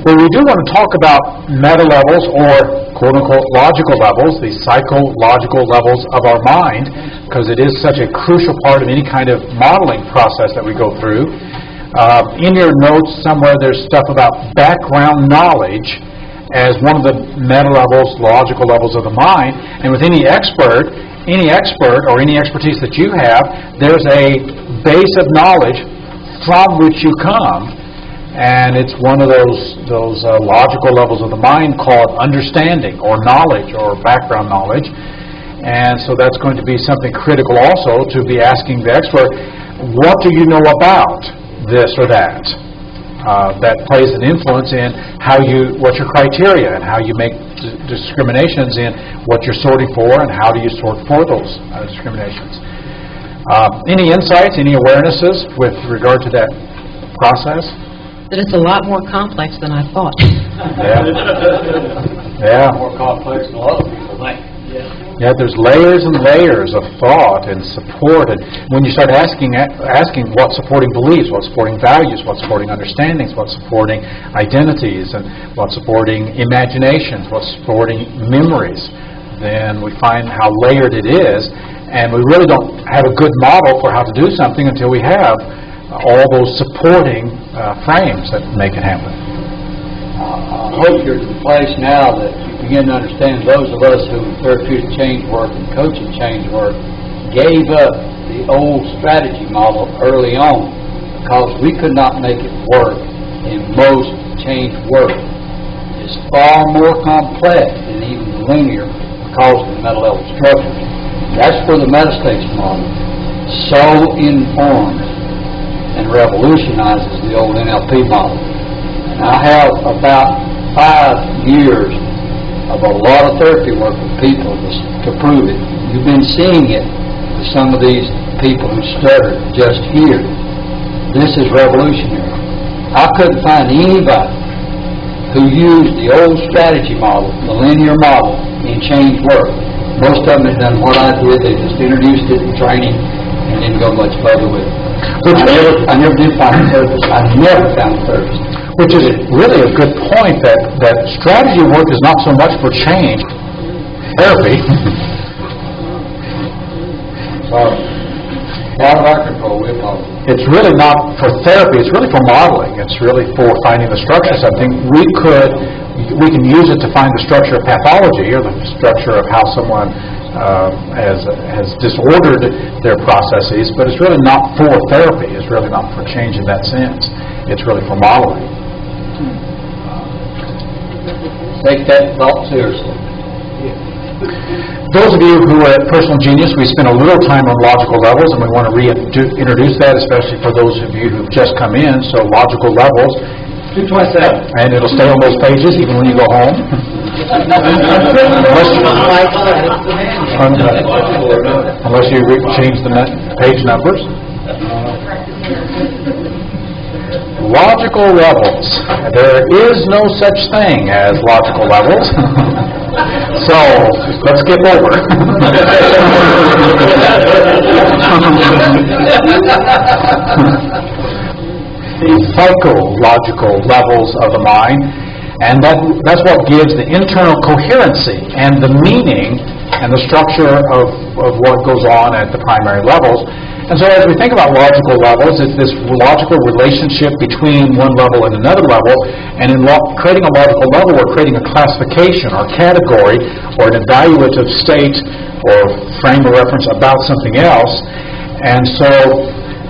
But we do want to talk about meta levels, or quote-unquote logical levels, the psychological levels of our mind, because it is such a crucial part of any kind of modeling process that we go through. In your notes somewhere there's stuff about background knowledge as one of the meta levels, logical levels of the mind. And with any expert or any expertise that you have, there's a base of knowledge from which you come. And it's one of those logical levels of the mind called understanding or knowledge or background knowledge. And so that's going to be something critical also to be asking the expert, what do you know about this or that? That plays an influence in what's your criteria and how you make discriminations in what you're sorting for and how do you sort for those discriminations. Any insights, any awarenesses with regard to that process? That it's a lot more complex than I thought. Yeah. More complex than a lot of people think. Yeah, there's layers and layers of thought and support, and when you start asking what supporting beliefs, what supporting values, what supporting understandings, what supporting identities, and what supporting imaginations, what supporting memories, then we find how layered it is, and we really don't have a good model for how to do something until we have all those supporting frames that make it happen. I hope you're at the place now that you begin to understand those of us who therapeutic change work and coaching change work gave up the old strategy model early on because we could not make it work in most change work. It's far more complex than even linear because of the meta level structures. That's where the metastation model so informs and revolutionizes the old NLP model. And I have about 5 years of a lot of therapy work with people to prove it. You've been seeing it with some of these people who stutter just here. This is revolutionary. I couldn't find anybody who used the old strategy model, the linear model, in change work. Most of them have done what I did. They just introduced it in training and didn't go much further with it. I never did find a therapist. I never found a therapist. Which is really a good point, that strategy work is not so much for change therapy. Out of our control, we apologize. It's really not for therapy, it's really for modeling. It's really for finding the structure of something. We can use it to find the structure of pathology or the structure of how someone has disordered their processes, but it's really not for therapy. It's really not for change in that sense. It's really for modeling. Take that thought seriously. Those of you who are at Personal Genius, we spend a little time on logical levels, and we want to reintroduce that, especially for those of you who've just come in. So logical levels, 227. and it'll stay on those pages even when you go home. Unless you change the page numbers. Logical levels. There is no such thing as logical levels. So, let's skip over. The psychological levels of the mind, and that's what gives the internal coherency and the meaning and the structure of what goes on at the primary levels. And so as we think about logical levels, it's this logical relationship between one level and another level, and in creating a logical level, we're creating a classification or category or an evaluative state or frame of reference about something else. And so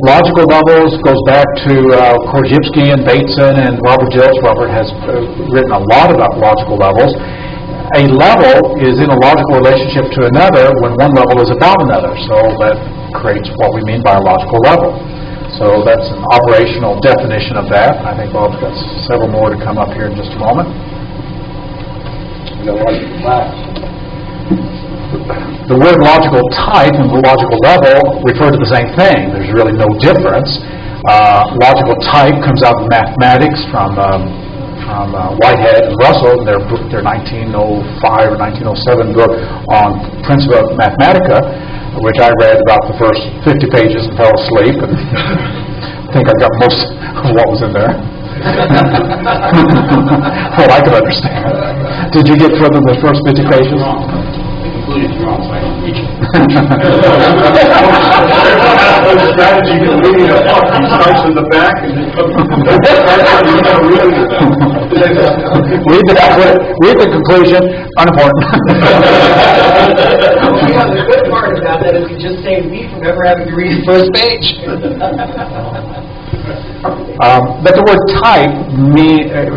logical levels goes back to Korzybski and Bateson and Robert Dilts. Robert has written a lot about logical levels. A level is in a logical relationship to another when one level is about another. So that creates what we mean by a logical level. So that's an operational definition of that. I think Bob's got several more to come up here in just a moment. The word logical type and the logical level refer to the same thing. There's really no difference. Logical type comes out of mathematics from Whitehead and Russell, their 1905 or 1907 book on Principia Mathematica, which I read about the first 50 pages and fell asleep, and I think I got most of what was in there. Well, I could understand. Did you get further than the first 50 pages? The conclusion's wrong, so I don't reach it. The strategy to reading a book, he starts in the back and then comes Read the conclusion. Unimportant. The good part about that is you just saved me from ever having to read the first page. But the word type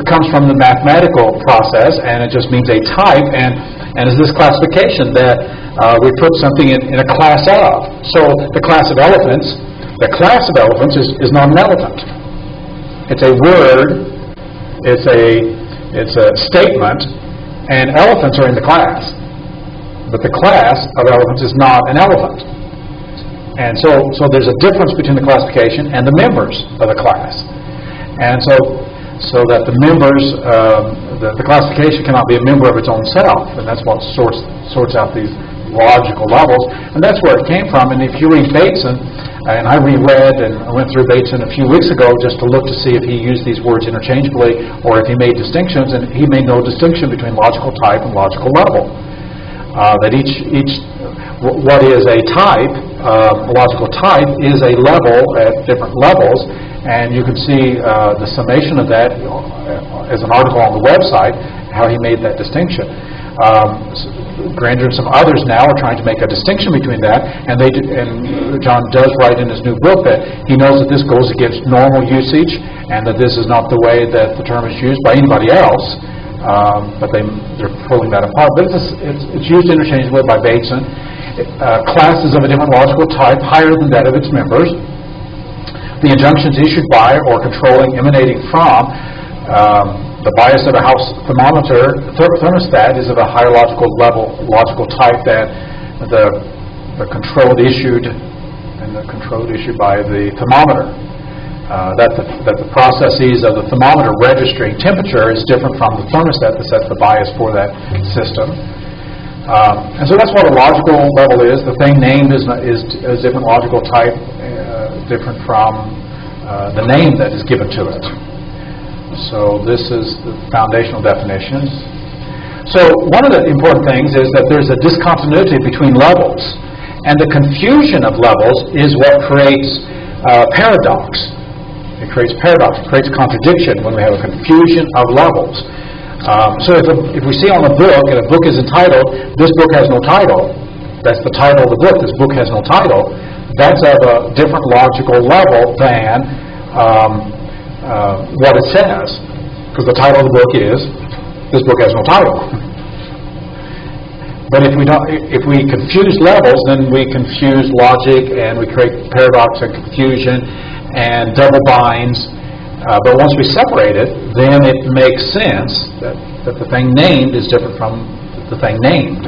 comes from the mathematical process, and it just means a type, and is this classification that we put something in a class of. So the class of elephants is not an elephant. It's a word, it's a statement, and elephants are in the class. But the class of elephants is not an elephant. And so there's a difference between the classification and the members of the class. And so that the members, the classification cannot be a member of its own self, and that's what sorts out these logical levels, and that's where it came from. And if you read Bateson, and I reread and I went through Bateson a few weeks ago just to look to see if he used these words interchangeably or if he made distinctions, and he made no distinction between logical type and logical level. That what is a type, a logical type, is a level at different levels, and you can see the summation of that as an article on the website, how he made that distinction. Granger and some others now are trying to make a distinction between that, and John does write in his new book that he knows that this goes against normal usage, and that this is not the way that the term is used by anybody else. But they're pulling that apart. But it's used interchangeably by Bateson. Classes of a different logical type higher than that of its members. The injunctions issued by or controlling, emanating from the bias of a house thermostat is of a higher logical type than the controlled issued by the thermometer. That the processes of the thermometer registering temperature is different from the thermostat that sets the bias for that system. And so that's what a logical level is. The thing named is a different logical type, different from the name that is given to it. So this is the foundational definition. So one of the important things is that there's a discontinuity between levels, and the confusion of levels is what creates paradox. It creates paradox, it creates contradiction when we have a confusion of levels. So if we see on a book, and a book is entitled, "This book has no title," that's the title of the book, "This book has no title," that's of a different logical level than what it says. Because the title of the book is, "This book has no title." But if we confuse levels, then we confuse logic, and we create paradox and confusion and double binds. But once we separate it, then it makes sense that the thing named is different from the thing named.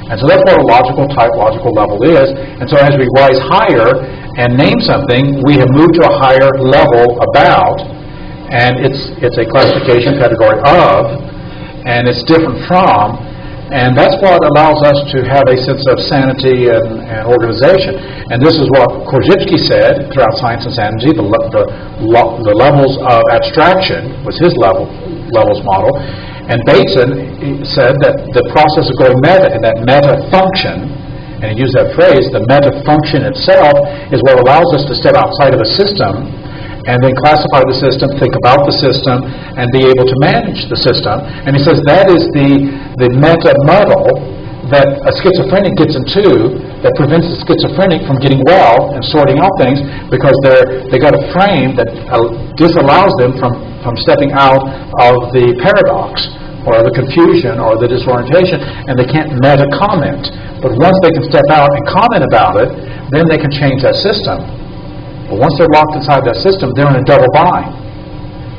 And so that's what a logical type, logical level is. And so as we rise higher and name something, we have moved to a higher level about, and it's a classification category of, and it's different from, and that's what allows us to have a sense of sanity and organization. And this is what Korzybski said throughout Science and Sanity. The levels of abstraction was his levels model. And Bateson said that the process of going meta, and that meta function, and he used that phrase, the meta function itself is what allows us to step outside of a system and then classify the system, think about the system, and be able to manage the system. And he says that is the meta muddle that a schizophrenic gets into that prevents the schizophrenic from getting well and sorting out things, because they got a frame that disallows them from stepping out of the paradox or the confusion or the disorientation, and they can't meta comment. But once they can step out and comment about it, then they can change that system. But once they're locked inside that system, they're in a double bind.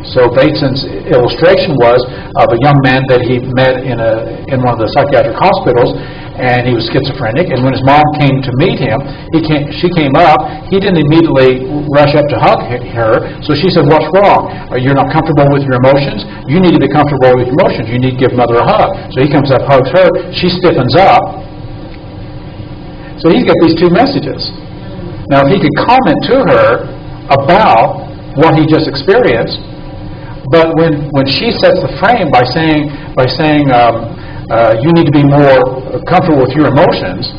So Bateson's illustration was of a young man that he met in one of the psychiatric hospitals, and he was schizophrenic. And when his mom came to meet him, she came up. He didn't immediately rush up to hug her. So she said, "What's wrong? You're not comfortable with your emotions? You need to be comfortable with your emotions. You need to give mother a hug." So he comes up, hugs her. She stiffens up. So he's got these two messages. Now, if he could comment to her about what he just experienced, But when she sets the frame by saying you need to be more comfortable with your emotions,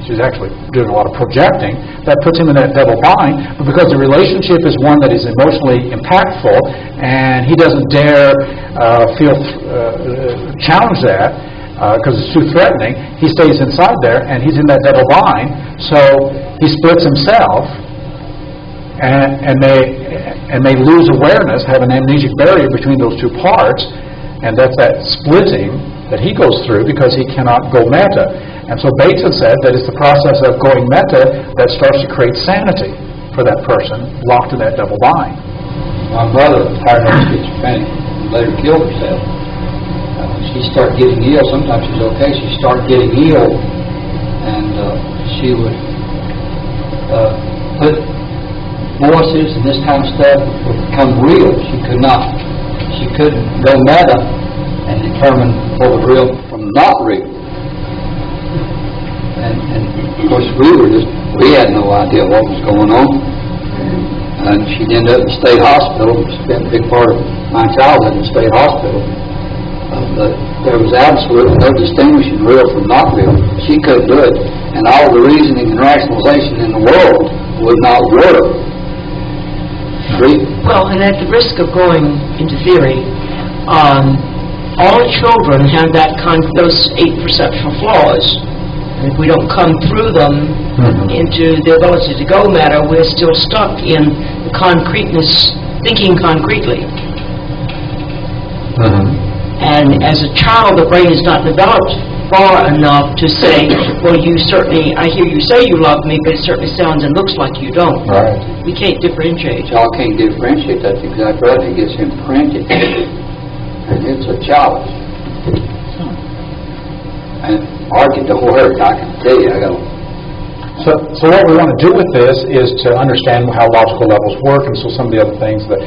she's actually doing a lot of projecting, that puts him in that double bind. But because the relationship is one that is emotionally impactful, and he doesn't dare challenge that because it's too threatening, he stays inside there, and he's in that double bind. So he splits himself, and may lose awareness, have an amnesic barrier between those two parts, and that's that splitting that he goes through because he cannot go meta. And so Bateson said that it's the process of going meta that starts to create sanity for that person locked in that double bind. My mother was paranoid schizophrenic and later killed herself. She started getting ill. Sometimes she's okay. She started getting ill, and she would put voices and this kind of stuff would become real. She couldn't go meta and determine what was real from not real. And of course we had no idea what was going on. And she'd end up in the state hospital. Spent a big part of my childhood in the state hospital. But there was absolutely no distinguishing real from not real. She couldn't do it. And all the reasoning and rationalization in the world would not work. Well, and at the risk of going into theory, all children have those 8 perceptual flaws. And if we don't come through them into the ability to go meta, we're still stuck in the concreteness, thinking concretely. And as a child, the brain is not developed far enough to say, well, I hear you say you love me, but it certainly sounds and looks like you don't. Right. We can't differentiate. Y'all can't differentiate. That's exactly right. It gets imprinted. And it's a challenge. And argue the work, I can tell you. So what we want to do with this is to understand how logical levels work, and so some of the other things, the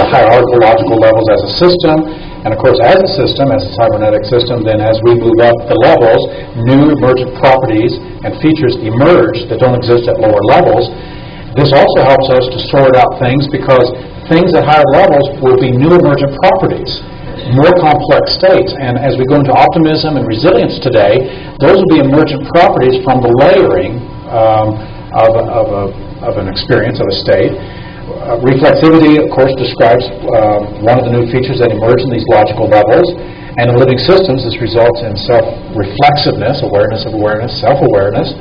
hierarchical logical levels as a system, and of course as a system, as a cybernetic system, then as we move up the levels, new emergent properties and features emerge that don't exist at lower levels. This also helps us to sort out things, because things at higher levels will be new emergent properties, more complex states. And as we go into optimism and resilience today, those will be emergent properties from the layering of an experience, of a state. Reflexivity, of course, describes one of the new features that emerge in these logical levels. And in living systems, this results in self-reflexiveness, awareness of awareness, self-awareness.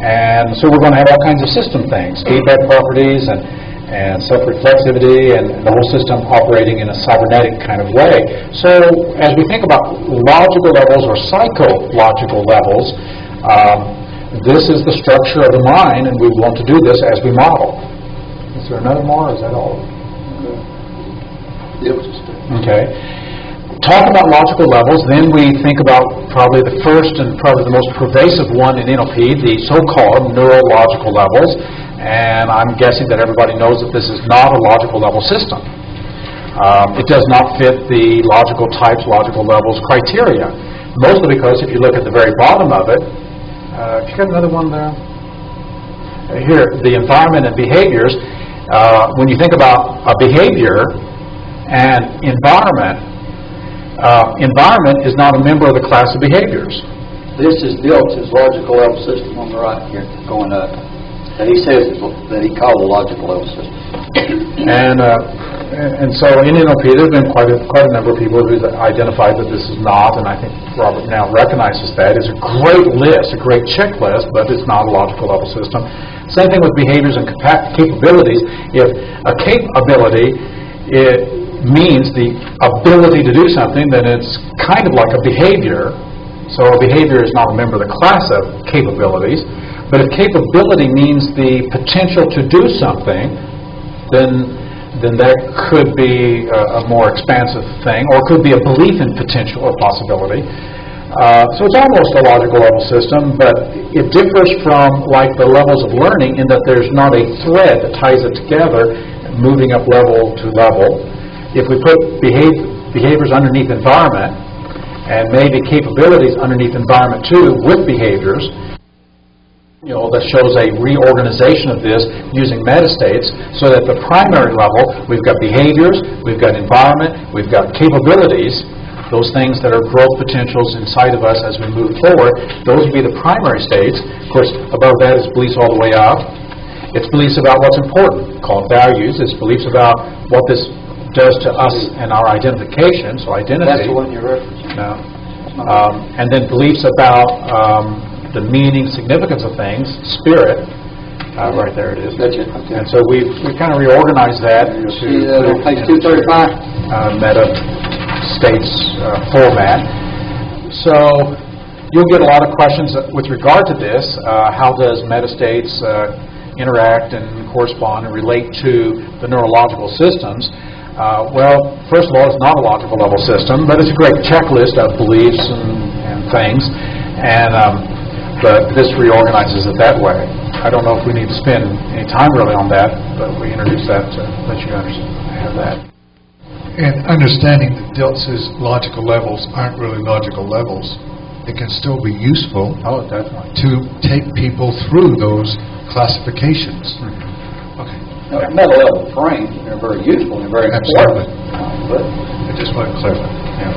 And so we're going to have all kinds of system things, feedback properties and self-reflexivity, and the whole system operating in a cybernetic kind of way. So as we think about logical levels or psychological levels, this is the structure of the mind, and we want to do this as we model. Is there another more, or is that all? Okay. Talk about logical levels, then we think about probably the first and probably the most pervasive one in NLP, the so-called neurological levels. And I'm guessing that everybody knows that this is not a logical level system. It does not fit the logical types, logical levels criteria. Mostly because if you look at the very bottom of it, have you got another one there? Here, the environment and behaviors. When you think about a behavior and environment, environment is not a member of the class of behaviors. This is built as logical level system on the right here, going up. That he says that he called the logical level system. And so in NLP, there's been quite a number of people who've identified that this is not, and I think Robert now recognizes that. It's a great list, a great checklist, but it's not a logical level system. Same thing with behaviors and capabilities. If a capability, it means the ability to do something, then it's kind of like a behavior. So a behavior is not a member of the class of capabilities. But if capability means the potential to do something, then that could be a more expansive thing, or could be a belief in potential or possibility. So it's almost a logical level system, but it differs from like the levels of learning in that there's not a thread that ties it together, moving up level to level. If we put behaviors underneath environment, and maybe capabilities underneath environment too, with behaviors, that shows a reorganization of this using metastates, so that the primary level, we've got behaviors, we've got environment, we've got capabilities, those things that are growth potentials inside of us as we move forward. Those would be the primary states. Of course, above that is beliefs all the way up. It's beliefs about what's important, called values. It's beliefs about what this does to us and our identification, so identity. That's the one you're referencing. No. And then beliefs about the meaning, significance of things, spirit. Right there it is. That's it. Okay. And so we've kind of reorganized that to see that on page 235. Meta states format. So you'll get a lot of questions with regard to this. How does metastates interact and correspond and relate to the neurological systems? Well, first of all, it's not a logical level system, but it's a great checklist of beliefs and things. But this reorganizes it that way. I don't know if we need to spend any time really on that, but we introduced that to let you understand that. And understanding that Diltz's logical levels aren't really logical levels, it can still be useful definitely. to take people through those classifications. Mm-hmm. Okay. Meta level frames are very useful and very important. But I just want to clarify. Yeah.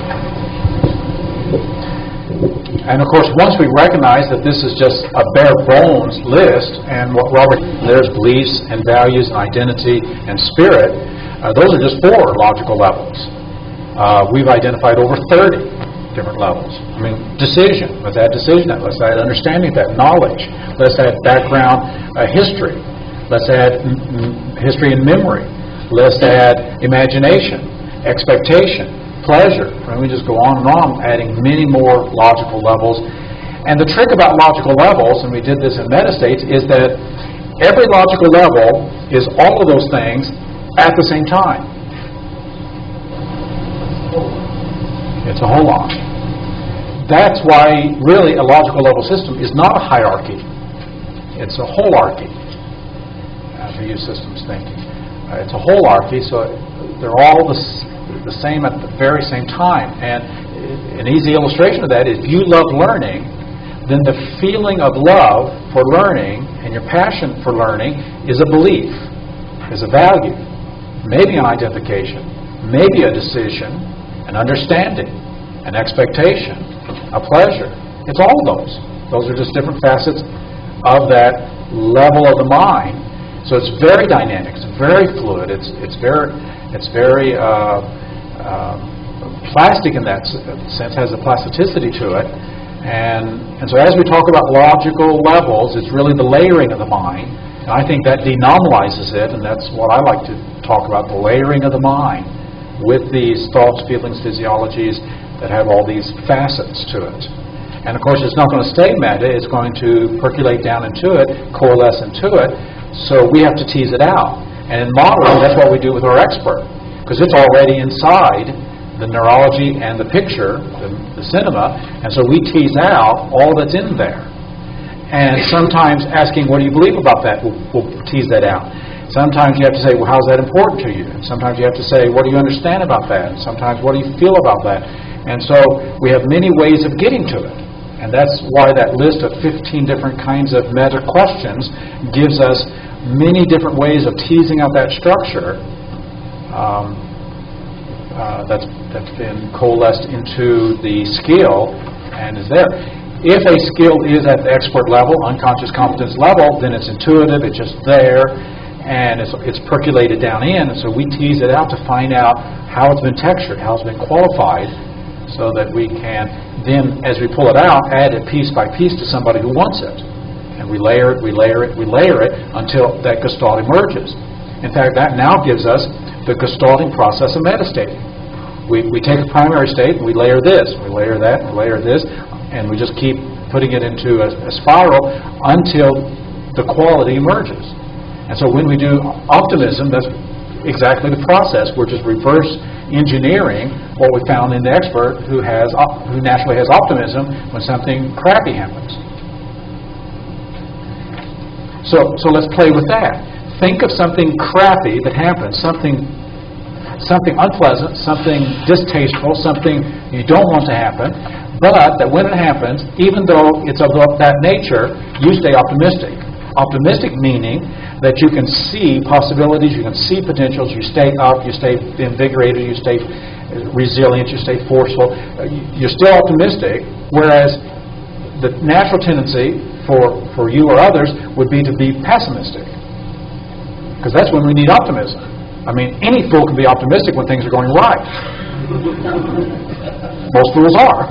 And of course, once we recognize that this is just a bare bones list, and what there's beliefs and values and identity and spirit, those are just 4 logical levels. We've identified over 30 different levels. I mean, decision. Let's add decision. Let's add understanding that, knowledge. Let's add background history. Let's add history and memory. Let's add imagination, expectation, pleasure. And we just go on and on, adding many more logical levels. And the trick about logical levels, and we did this in metastates, is that every logical level is all of those things at the same time. It's a whole lot. That's why really a logical level system is not a hierarchy. It's a holarchy, to use systems thinking. It's a holarchy, so they're all the same at the very same time. And an easy illustration of that is if you love learning, then the feeling of love for learning and your passion for learning is a belief, is a value, maybe an identification, maybe a decision, an understanding, an expectation, a pleasure. It's all of those. Those are just different facets of that level of the mind. So it's very dynamic. It's very fluid. It's very plastic in that sense. Has a plasticity to it. And so as we talk about logical levels, it's really the layering of the mind. And I think that denomalizes it, and that's what I like to talk about, the layering of the mind with these thoughts, feelings, physiologies that have all these facets to it. And of course, it's not going to stay meta. It's going to percolate down into it, coalesce into it. So we have to tease it out. And in modeling, that's what we do with our expert, because it's already inside the neurology and the picture, the cinema, and so we tease out all that's in there. And sometimes asking, what do you believe about that, will tease that out. Sometimes you have to say, well, how's that important to you? And sometimes you have to say, what do you understand about that? And sometimes, what do you feel about that? And so we have many ways of getting to it. And that's why that list of 15 different kinds of meta questions gives us many different ways of teasing out that structure that's been coalesced into the skill and is there. If a skill is at the expert level, unconscious competence level, then it's intuitive, it's just there, and it's percolated down in, and so we tease it out to find out how it's been textured, how it's been qualified, so that we can then, as we pull it out, add it piece by piece to somebody who wants it. And we layer it, we layer it, we layer it until that gestalt emerges. In fact, that now gives us the gestalting process of metastating. We take a primary state and we layer this, we layer that, we layer this, and we just keep putting it into a spiral until the quality emerges. And so when we do optimism, that's exactly the process. We're just reverse engineering what we found in the expert who naturally has optimism when something crappy happens. So let's play with that. Think of something crappy that happens, something unpleasant, something distasteful, something you don't want to happen. but that when it happens, even though it's of that nature, you stay optimistic. Optimistic meaning that you can see possibilities, you can see potentials, you stay up, you stay invigorated, you stay resilient, you stay forceful. You're still optimistic, whereas the natural tendency for you or others would be to be pessimistic. Because that's when we need optimism. I mean, any fool can be optimistic when things are going right. Most fools are.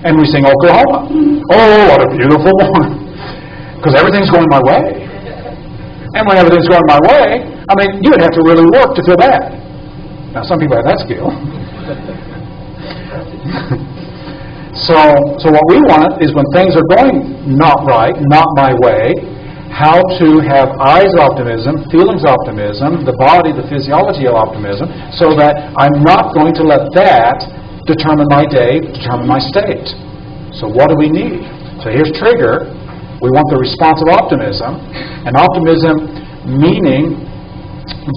And we sing Oklahoma. Oh, what a beautiful morning. Because everything's going my way. And when everything's going my way, I mean, you would have to really work to feel bad. Now, some people have that skill. So what we want is when things are going not right, not my way, how to have eyes of optimism, feelings of optimism, the body, the physiology of optimism, so that I'm not going to let that determine my day, determine my state. So what do we need? So here's trigger. We want the response of optimism, and optimism meaning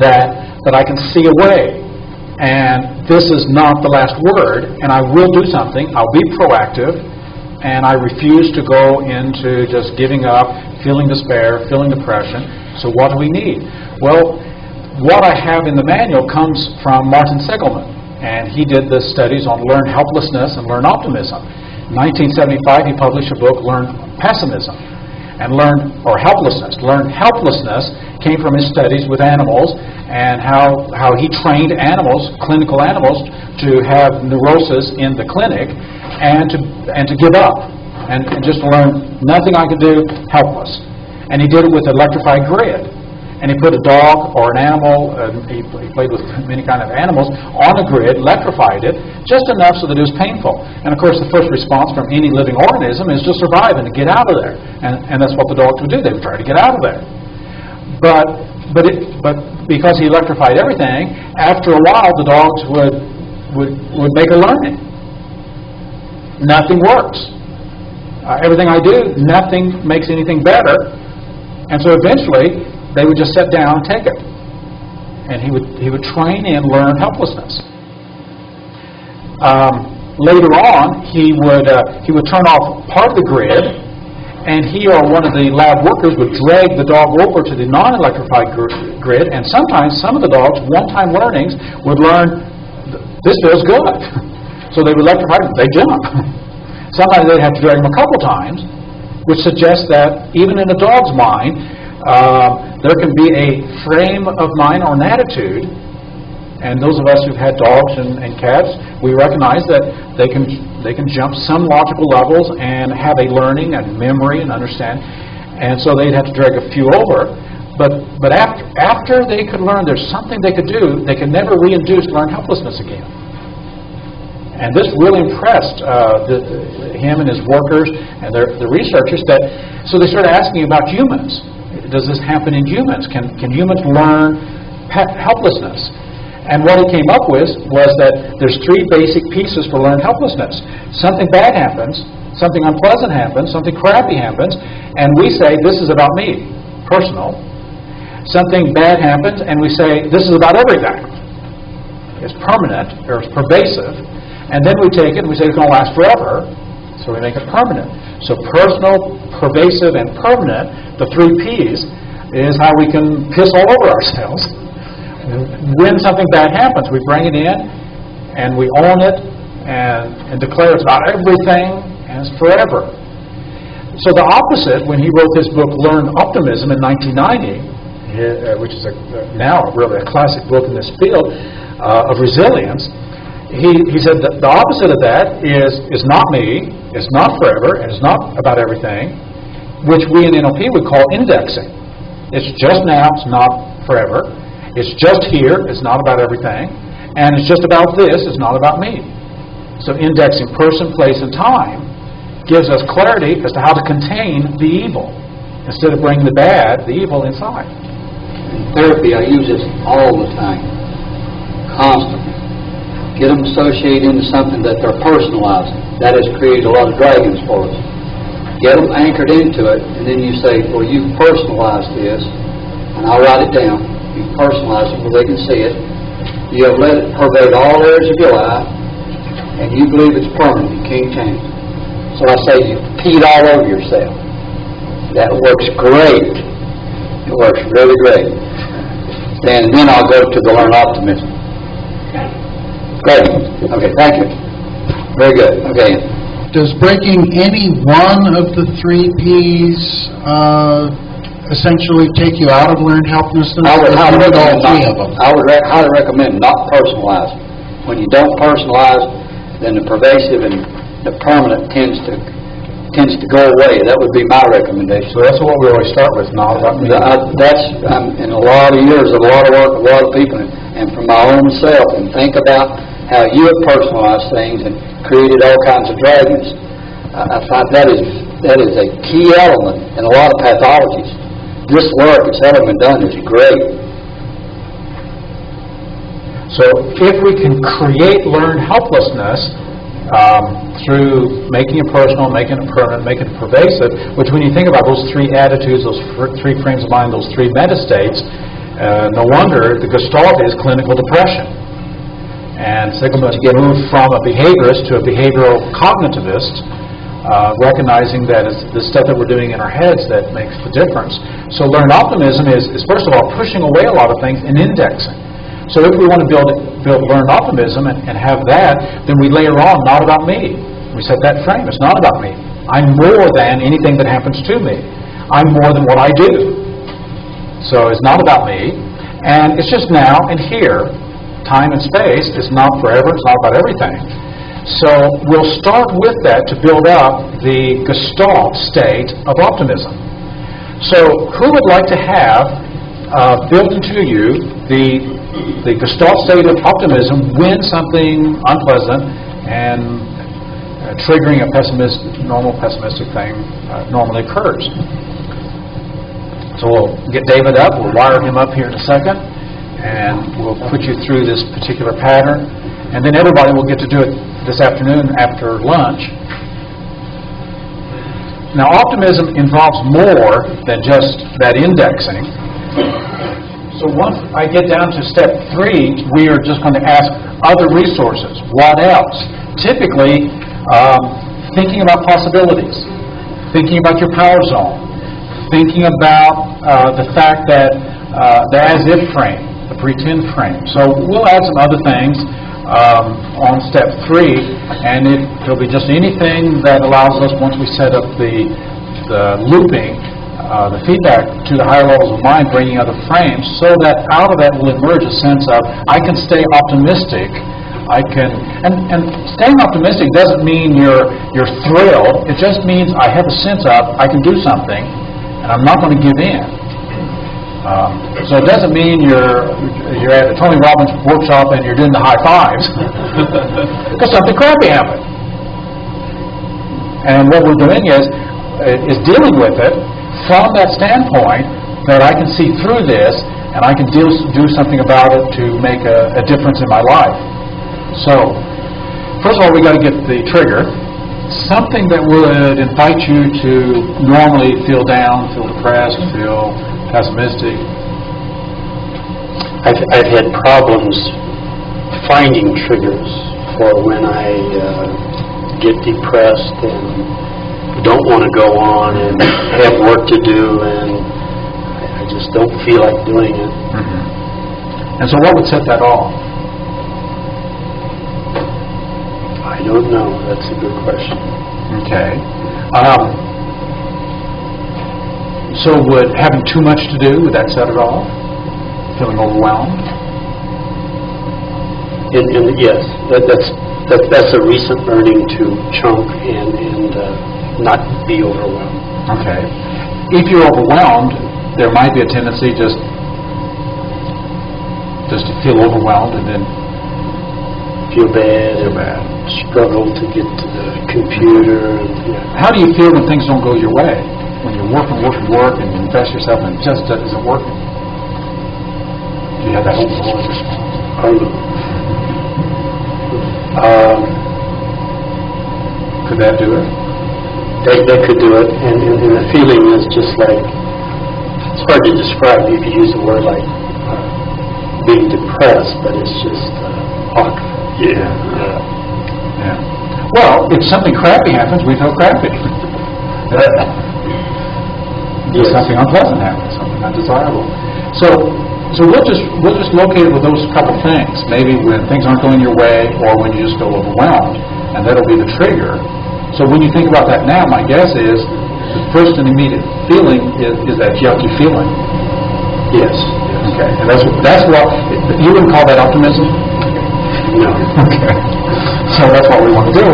that I can see a way, and this is not the last word, and I will do something. I'll be proactive, and I refuse to go into just giving up, feeling despair, feeling depression. So what do we need? Well, what I have in the manual comes from Martin Seligman, and he did the studies on learned helplessness and learned optimism. In 1975, he published a book, Learned Pessimism, and helplessness. Learned helplessness came from his studies with animals and how he trained animals, clinical animals, to have neurosis in the clinic and to give up and just learn nothing I could do, helpless. And he did it with electrified grid. And he put a dog or an animal, he played with many kind of animals, on a grid, electrified it, just enough so that it was painful. And of course the first response from any living organism is to survive and to get out of there. And that's what the dogs would do. They would try to get out of there. But because he electrified everything, after a while the dogs would make a learning. Nothing works. Everything I do, nothing makes anything better. And so eventually they would just sit down and take it. And he would train and learn helplessness. Later on, he would turn off part of the grid, and he or one of the lab workers would drag the dog over to the non-electrified grid, and sometimes some of the dogs, one-time learnings, would learn, this feels good. So they would electrify them, they jump. Sometimes they'd have to drag them a couple times, which suggests that even in a dog's mind, there can be a frame of mind or an attitude, and those of us who've had dogs and cats, we recognize that they can jump some logical levels and have a learning and memory and understand, and so they'd have to drag a few over. But after they could learn there's something they could do, they could never reinduce learned helplessness again. And this really impressed him and his workers and the researchers. So they started asking about humans. Does this happen in humans? Can humans learn helplessness? And what he came up with was that there's three basic pieces for learned helplessness. Something bad happens, something unpleasant happens, something crappy happens, and we say, this is about me, personal. Something bad happens, and we say, this is about everything. It's permanent, or it's pervasive. And then we take it and we say it's going to last forever, so we make it permanent. So personal, pervasive, and permanent, the three P's, is how we can piss all over ourselves. When something bad happens, we bring it in, and we own it, and declare it's about everything, and it's forever. So the opposite, when he wrote his book, Learn Optimism, in 1990, which is now really a classic book in this field of resilience, he said that the opposite of that is not me, it's not forever, and it's not about everything, which we in NLP would call indexing. It's just now, it's not forever. It's just here, it's not about everything. And it's just about this, it's not about me. So indexing person, place, and time gives us clarity as to how to contain the evil instead of bringing the bad, the evil, inside. In therapy, I use this all the time, constantly. Get them associated into something that they're personalizing. That has created a lot of dragons for us. Get them anchored into it, and then you say, well, you've personalized this, and I'll write it down. You've personalized it where they can see it. You have let it pervade all areas of your life. and you believe it's permanent, you can't change it. So I say you peed all over yourself. That works great. It works really great. And then I'll go to the learn optimism. Great. Okay, thank you. Very good. Okay. Does breaking any one of the 3 Ps essentially take you out of learned helplessness? I would highly recommend all 3 of them. I would highly recommend not personalizing. When you don't personalize, then the pervasive and the permanent tends to go away. That would be my recommendation. So that's what we always start with, not about me. That's in a lot of years of a lot of work with a lot of people, and from my own self, and think about how you have personalized things and created all kinds of dragons. I find that is a key element in a lot of pathologies. This work that's ever been done is great. So if we can create learned helplessness through making it personal, making it permanent, making it pervasive, which when you think about those 3 attitudes, those 3 frames of mind, those 3 metastates, no wonder the gestalt is clinical depression. And Sigmund moved from a behaviorist to a behavioral cognitivist, recognizing that it's the stuff that we're doing in our heads that makes the difference. So learned optimism is first of all pushing away a lot of things and indexing. So if we want to build learned optimism and have that, then we layer on not about me. We set that frame. It's not about me. I'm more than anything that happens to me. I'm more than what I do. So it's not about me. And it's just now and here. Time and space. It's not forever. It's not about everything. So we'll start with that to build up the gestalt state of optimism. So who would like to have built into you the gestalt state of optimism when something unpleasant and triggering a normal pessimistic thing normally occurs? So we'll get David up. We'll wire him up here in a second, and we'll put you through this particular pattern. And then everybody will get to do it this afternoon after lunch. Now, optimism involves more than just that indexing. So once I get down to step 3, we are just going to ask other resources. What else? Typically, thinking about possibilities, thinking about your power zone, thinking about the fact that the as-if frame, the pretend frame. So we'll add some other things on step 3, and it'll be just anything that allows us, once we set up the looping, the feedback to the higher levels of mind, bringing other frames, so that out of that will emerge a sense of, I can stay optimistic. I can, and staying optimistic doesn't mean you're thrilled. It just means I have a sense of I can do something, and I'm not going to give in. So it doesn't mean you're at a Tony Robbins workshop and you're doing the high fives because something crappy happened. And what we're doing is dealing with it from that standpoint that I can see through this and I can do something about it to make a difference in my life. So, first of all, we got to get the trigger. Something that would invite you to normally feel down, feel depressed, feel pessimistic. I've had problems finding triggers for when I get depressed and don't want to go on and have work to do, and I just don't feel like doing it. Mm-hmm. And so what would set that off? I don't know. That's a good question. Okay. So would having too much to do, would that set it off? Feeling overwhelmed? Yes, that's a recent learning to chunk and not be overwhelmed. Okay. If you're overwhelmed, there might be a tendency just to feel overwhelmed and then feel bad. Struggle to get to the computer. How do you feel when things don't go your way? When you work and you invest yourself and it just isn't working? Do you have that overall response? Could that do it? That could do it, and the feeling is just like, it's hard to describe if you use a word like being depressed, but it's just awkward. Yeah. Yeah. Well, if something crappy happens, we feel crappy. If something unpleasant happens, something undesirable. So we'll just locate it with those couple things. Maybe when things aren't going your way, or when you just feel overwhelmed, and that'll be the trigger. So when you think about that now, my guess is the first and immediate feeling is that yucky feeling. Yes. Okay, and that's what you wouldn't call that optimism. No. Okay. So that's what we want to do.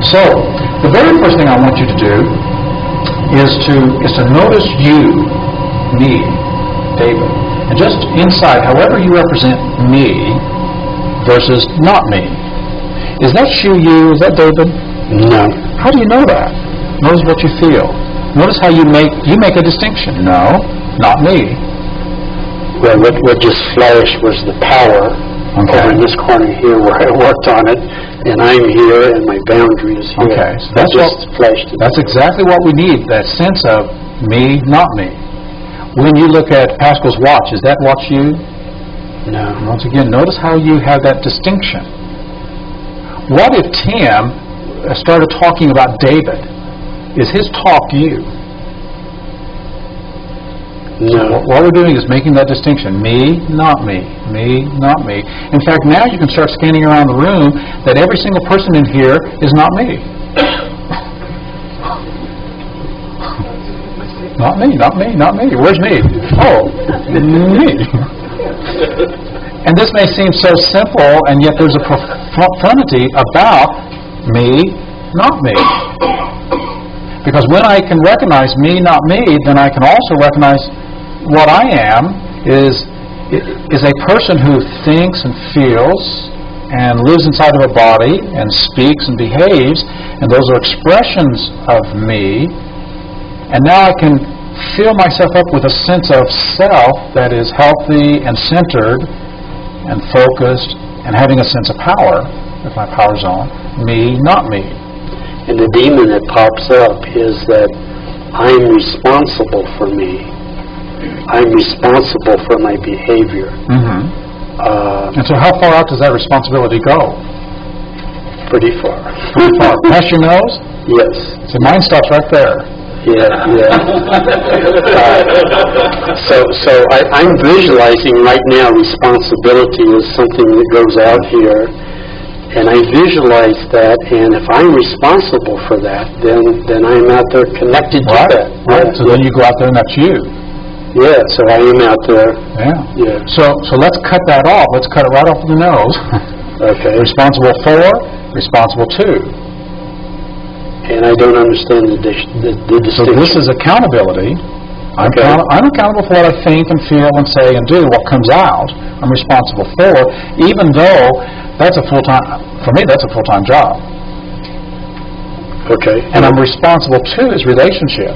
So the very first thing I want you to do is to notice you, me, David, and just inside, however you represent me versus not me. Is that you? Is that David? No. How do you know that? Notice what you feel. Notice how you make a distinction. No, not me. Well, what just flashed was the power over in this corner here where I worked on it, and I'm here, and my boundary is here. Okay, so that's just flashed. That's exactly what we need, that sense of me, not me. When you look at Pascal's watch, is that watch you? No. Once again, notice how you have that distinction. What if Tim started talking about David? Is his talk you? No. What we're doing is making that distinction. Me, not me. Me, not me. In fact, now you can start scanning around the room that every single person in here is not me. Not me, not me, not me. Where's me? Oh, me. And this may seem so simple, and yet there's a profundity about me, not me. Because when I can recognize me, not me, then I can also recognize what I am is a person who thinks and feels and lives inside of a body and speaks and behaves, and those are expressions of me. And now I can fill myself up with a sense of self that is healthy and centered and focused and having a sense of power, with my power zone. Me, not me. And the demon that pops up is that I'm responsible for me. I'm responsible for my behavior. Mm-hmm. And so how far out does that responsibility go? Pretty far. Pretty far. Past your nose? Yes. So mine stops right there. Yeah. So I'm visualizing right now responsibility is something that goes out here. And I visualize that, and if I'm responsible for that, then I'm out there connected to that. Right. So then you go out there, and that's you. Yeah. So I am out there. Yeah. So let's cut that off. Let's cut it right off the nose. Okay. Responsible for, responsible to. And I don't understand the distinction. So this is accountability. I'm accountable for what I think and feel and say and do. What comes out, I'm responsible for, even though that's a full-time, for me, that's a full-time job. Okay. And I'm responsible to his relationship.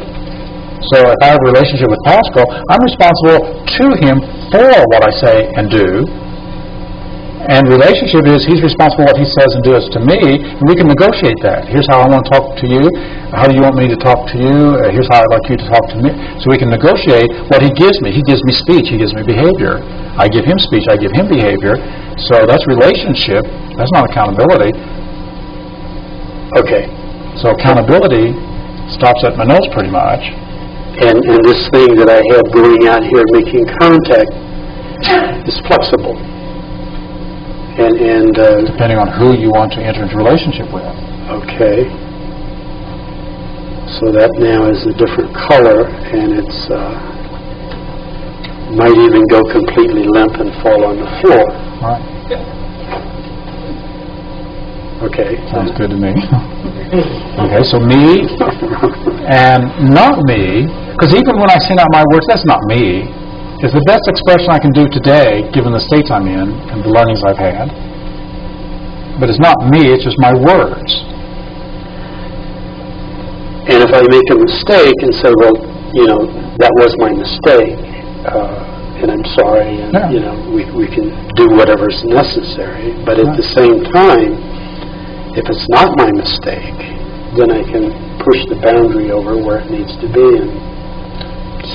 So if I have a relationship with Pascal, I'm responsible to him for what I say and do. And relationship is he's responsible for what he says and does to me, and we can negotiate that. Here's how I want to talk to you. How do you want me to talk to you? Here's how I'd like you to talk to me. So we can negotiate what he gives me. He gives me speech. He gives me behavior. I give him speech. I give him behavior. So that's relationship. That's not accountability. Okay. So accountability stops at my nose pretty much. And this thing that I have going out here making contact is flexible. And depending on who you want to enter into relationship with. Okay. So that now is a different color, and it's might even go completely limp and fall on the floor. Right. Okay. Sounds good to me. Okay, so me and not me, because even when I send out my words, that's not me. Is the best expression I can do today, given the states I'm in and the learnings I've had. But it's not me, it's just my words. And if I make a mistake and say, well, that was my mistake, and I'm sorry, and, we can do whatever's necessary. But at the same time, if it's not my mistake, then I can push the boundary over where it needs to be, and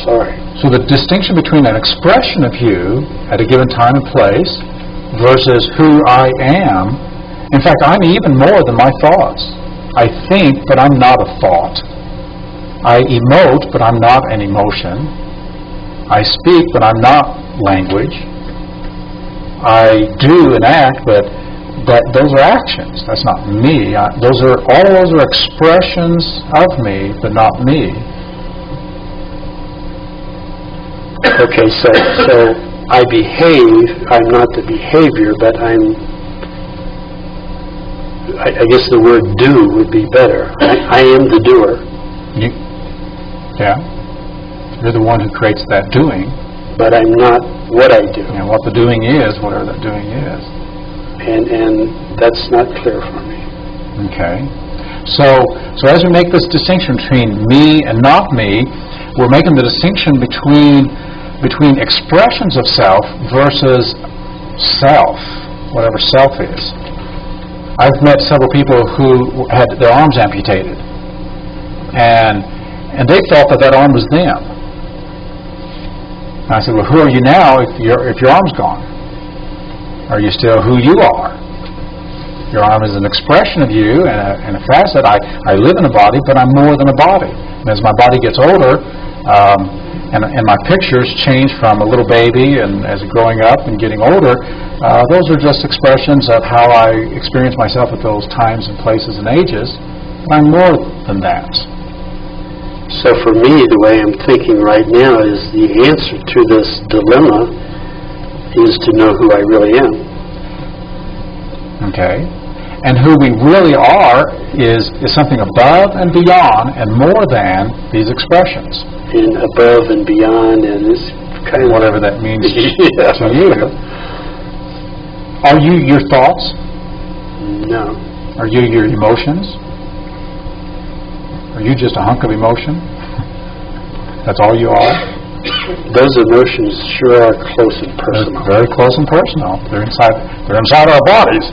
sorry. So the distinction between an expression of you at a given time and place versus who I am, In fact, I'm even more than my thoughts. I think, but I'm not a thought. I emote, but I'm not an emotion. I speak, but I'm not language. I do and act, but those are actions. That's not me. All those are expressions of me, but not me. Okay, so I behave. I'm not the behavior, but I guess the word do would be better. I am the doer. Yeah. You're the one who creates that doing. But I'm not what I do. And what the doing is, whatever that doing is. And that's not clear for me. Okay. So as we make this distinction between me and not me, we're making the distinction between expressions of self versus self, whatever self is. I've met several people who had their arms amputated, and they felt that arm was them. And I said, well, who are you now if your arm's gone? Are you still who you are? Your arm is an expression of you and a facet. I live in a body, but I'm more than a body. And as my body gets older, and my pictures change from a little baby and as growing up and getting older, those are just expressions of how I experience myself at those times and places and ages. But I'm more than that. So for me, the way I'm thinking right now is the answer to this dilemma is to know who I really am. Okay. And who we really are is something above and beyond and more than these expressions. And above and beyond, and it's kind of whatever that means yeah. to you. Are you your thoughts? No. Are you your emotions? Are you just a hunk of emotion? That's all you are? Those emotions sure are close and personal. They're very close and personal. They're inside our bodies.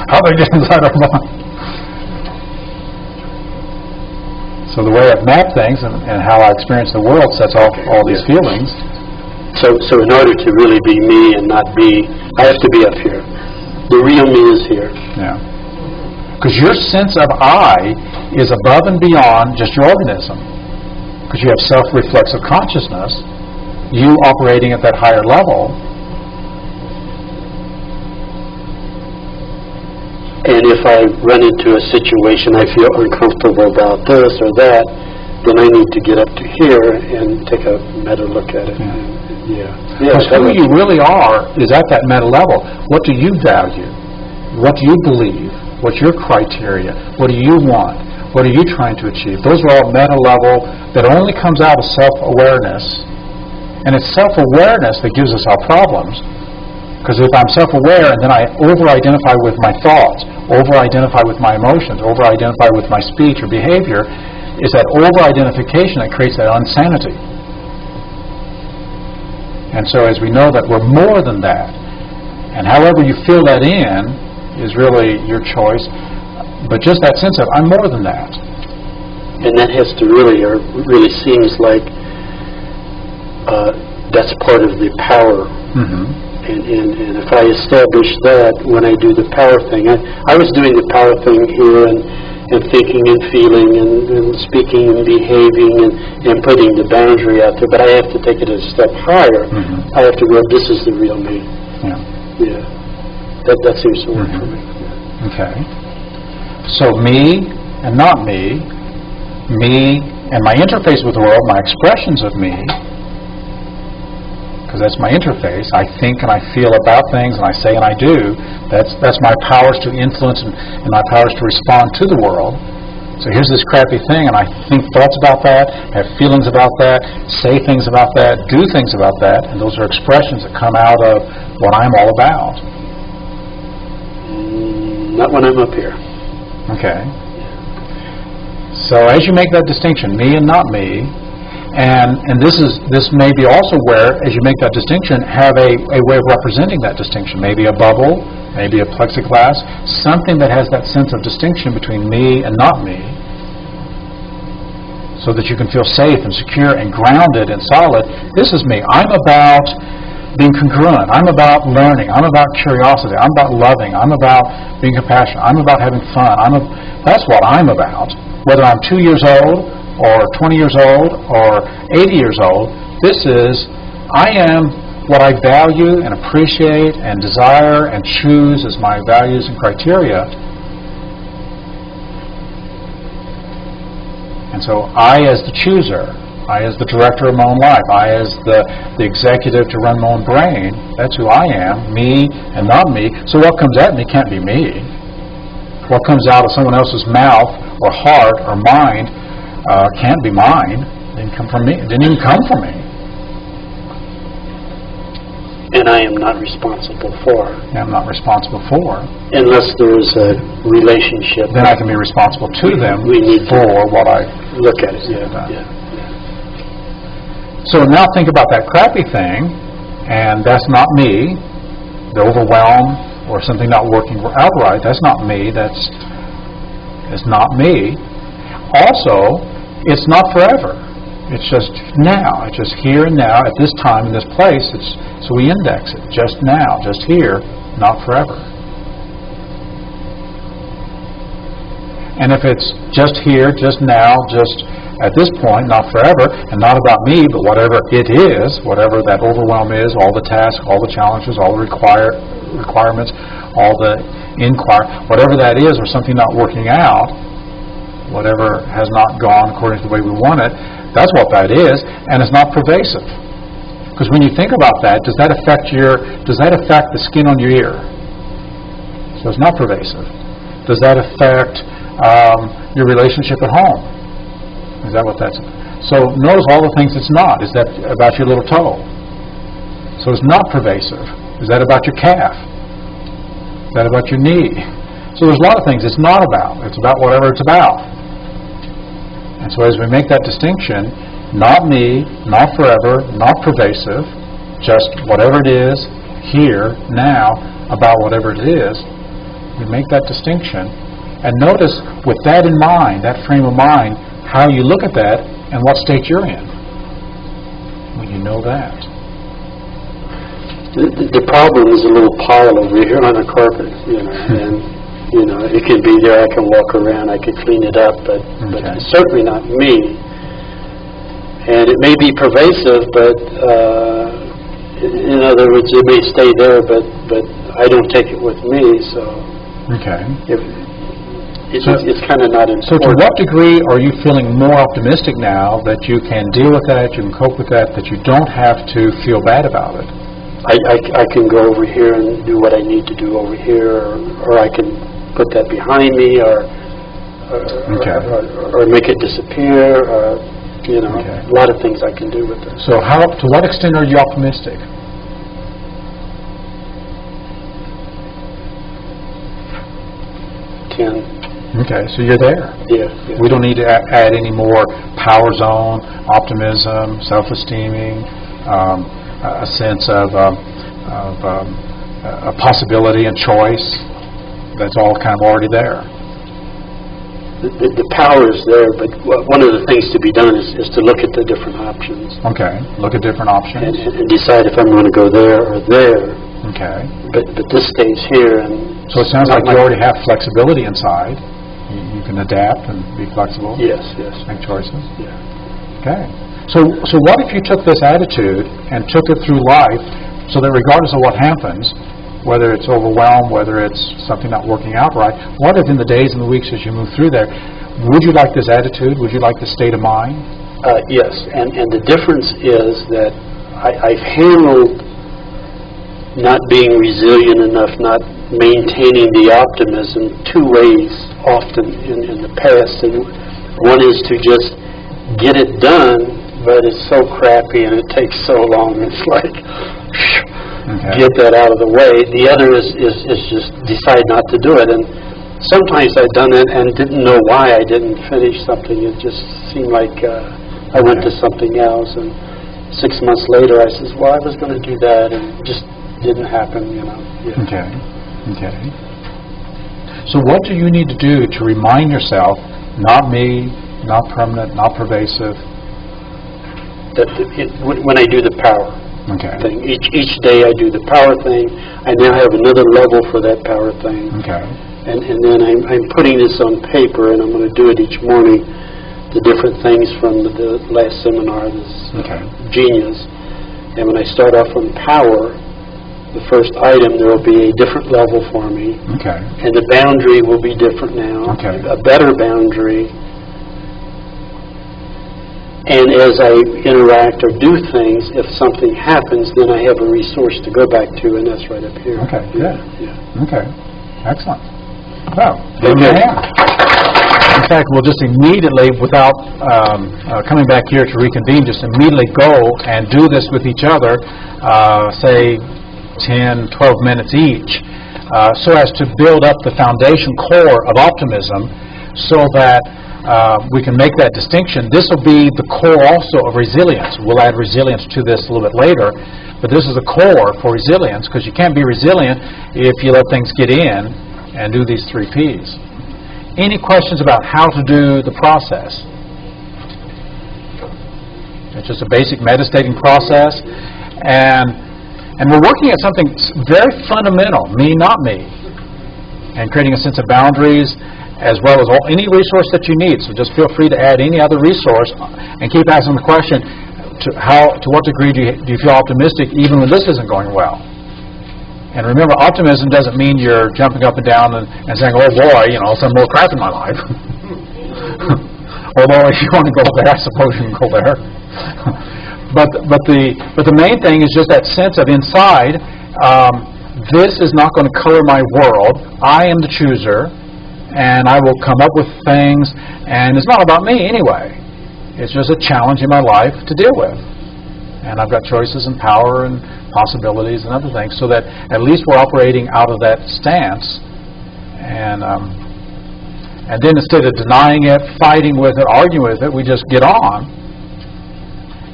How do they get inside our body? So the way I've mapped things and how I experience the world sets off all these feelings. So in order to really be me and not be, I have to be up here. The real me is here. Yeah. Because your sense of I is above and beyond just your organism. Because you have self-reflexive consciousness, you operating at that higher level. And if I run into a situation I feel uncomfortable about this or that, then I need to get up to here and take a meta look at it. Yeah. Because who you really are is at that meta level. What do you value? What do you believe? What's your criteria? What do you want? What are you trying to achieve? Those are all meta level that only comes out of self-awareness. And it's self-awareness that gives us our problems. Because if I'm self-aware and then I over-identify with my thoughts, over-identify with my emotions, over-identify with my speech or behavior, it's that over-identification that creates that insanity. And so as we know that we're more than that, and however you fill that in is really your choice, but just that sense of, I'm more than that. And that has to really seems like that's part of the power. Mm-hmm. And if I establish that when I do the power thing, I was doing the power thing here and thinking and feeling and speaking and behaving and putting the boundary out there, but I have to take it a step higher. Mm-hmm. I have to go, this is the real me. Yeah. Yeah. That seems to work for me. Okay. So me and not me and my interface with the world, my expressions of me, because that's my interface. I think and I feel about things, and I say and I do. That's my powers to influence and my powers to respond to the world. So here's this crappy thing, and I think thoughts about that, have feelings about that, say things about that, do things about that, and those are expressions that come out of what I'm all about. Not when I'm up here. Okay. So as you make that distinction, me and not me, and this may be also where, as you make that distinction, have a way of representing that distinction. Maybe a bubble, maybe a plexiglass, something that has that sense of distinction between me and not me, so that you can feel safe and secure and grounded and solid. This is me. I'm about being congruent. I'm about learning. I'm about curiosity. I'm about loving. I'm about being compassionate. I'm about having fun. That's what I'm about. Whether I'm 2 years old or 20 years old or 80 years old, I am what I value and appreciate and desire and choose as my values and criteria. And so I, as the chooser, I, as the director of my own life, I, as the executive to run my own brain, that's who I am, me and not me. So what comes at me can't be me. What comes out of someone else's mouth or heart or mind can't be mine. It didn't come from me. It didn't even come from me. And I am not responsible for. I'm not responsible for. Unless there is a relationship. Then I can be responsible to them we need for what I look at it. Yeah. So now think about that crappy thing, and that's not me. The overwhelm or something not working outright, that's not me. It's not me. Also, it's not forever. It's just now. It's just here and now, at this time, in this place. So we index it. Just now, just here, not forever. And if it's just here, just now, just at this point, not forever, and not about me, but whatever it is, whatever that overwhelm is, all the tasks, all the challenges, all the requirements, all the whatever that is, or something not working out, whatever has not gone according to the way we want it, that's what that is, and it's not pervasive. Because when you think about that, does that affect the skin on your ear? So it's not pervasive. Does that affect your relationship at home? Is that what that's? So notice all the things it's not. Is that about your little toe? So it's not pervasive. Is that about your calf? Is that about your knee? So there's a lot of things it's not about. It's about whatever it's about. And so as we make that distinction, not me, not forever, not pervasive, just whatever it is, here, now, about whatever it is, we make that distinction. And notice, with that in mind, that frame of mind, how you look at that and what state you're in when you know that. The problem is a little pile over here on the carpet, and it can be there. I can walk around. I can clean it up, but it's certainly not me. And it may be pervasive, but in other words, it may stay there, but I don't take it with me. So it's kind of not important. So to what degree are you feeling more optimistic now that you can deal with that, you can cope with that you don't have to feel bad about it? I can go over here and do what I need to do over here, or I can put that behind me, or make it disappear, or a lot of things I can do with it. So to what extent are you optimistic? Okay, so you're there. Yeah. We don't need to add any more power zone, optimism, self-esteeming, a sense of a possibility and choice. That's all kind of already there. The power is there, but one of the things to be done is to look at the different options. Okay, look at different options. And decide if I'm going to go there or there. Okay. But this stays here. And so it sounds like you already have flexibility inside. You can adapt and be flexible. Yes. Make choices. Yeah. Okay. So what if you took this attitude and took it through life so that regardless of what happens, whether it's overwhelmed, whether it's something not working out right, what if in the days and the weeks as you move through there, would you like this attitude? Would you like this state of mind? Yes, and the difference is that I've handled not being resilient enough, not maintaining the optimism two ways often in the past. And one is to just get it done, but it's so crappy and it takes so long. It's like, get that out of the way. The other is just decide not to do it. And sometimes I've done it and didn't know why I didn't finish something. It just seemed like I went to something else. And 6 months later I says, well, I was going to do that, and it just didn't happen, Yeah. Okay. So what do you need to do to remind yourself, not me, not permanent, not pervasive? That when I do the power. Okay. thing. Each day I do the power thing. I now have another level for that power thing. Okay. And then I'm putting this on paper, and I'm going to do it each morning, the different things from the last seminar, this genius. And when I start off on power, the first item, there will be a different level for me. Okay. And the boundary will be different now, a better boundary. And as I interact or do things, if something happens, then I have a resource to go back to, and that's right up here. Okay, good. Yeah. Okay, excellent. Well, in fact, we'll just immediately, without coming back here to reconvene, just immediately go and do this with each other, say 10, 12 minutes each, so as to build up the foundation core of optimism so that we can make that distinction. This will be the core also of resilience. We'll add resilience to this a little bit later, but this is the core for resilience, because you can't be resilient if you let things get in and do these 3 Ps. Any questions about how to do the process? It's just a basic meditating process, and we're working at something very fundamental, me, not me, and creating a sense of boundaries, as well as any resource that you need. So just feel free to add any other resource, and keep asking the question, to what degree do you feel optimistic even when this isn't going well? And remember, optimism doesn't mean you're jumping up and down and saying, oh boy, some more crap in my life. Although if you want to go there, I suppose you can go there. But the main thing is just that sense of inside, this is not going to color my world. I am the chooser, and I will come up with things, and it's not about me anyway. It's just a challenge in my life to deal with. And I've got choices and power and possibilities and other things, so that at least we're operating out of that stance. And then instead of denying it, fighting with it, arguing with it, we just get on.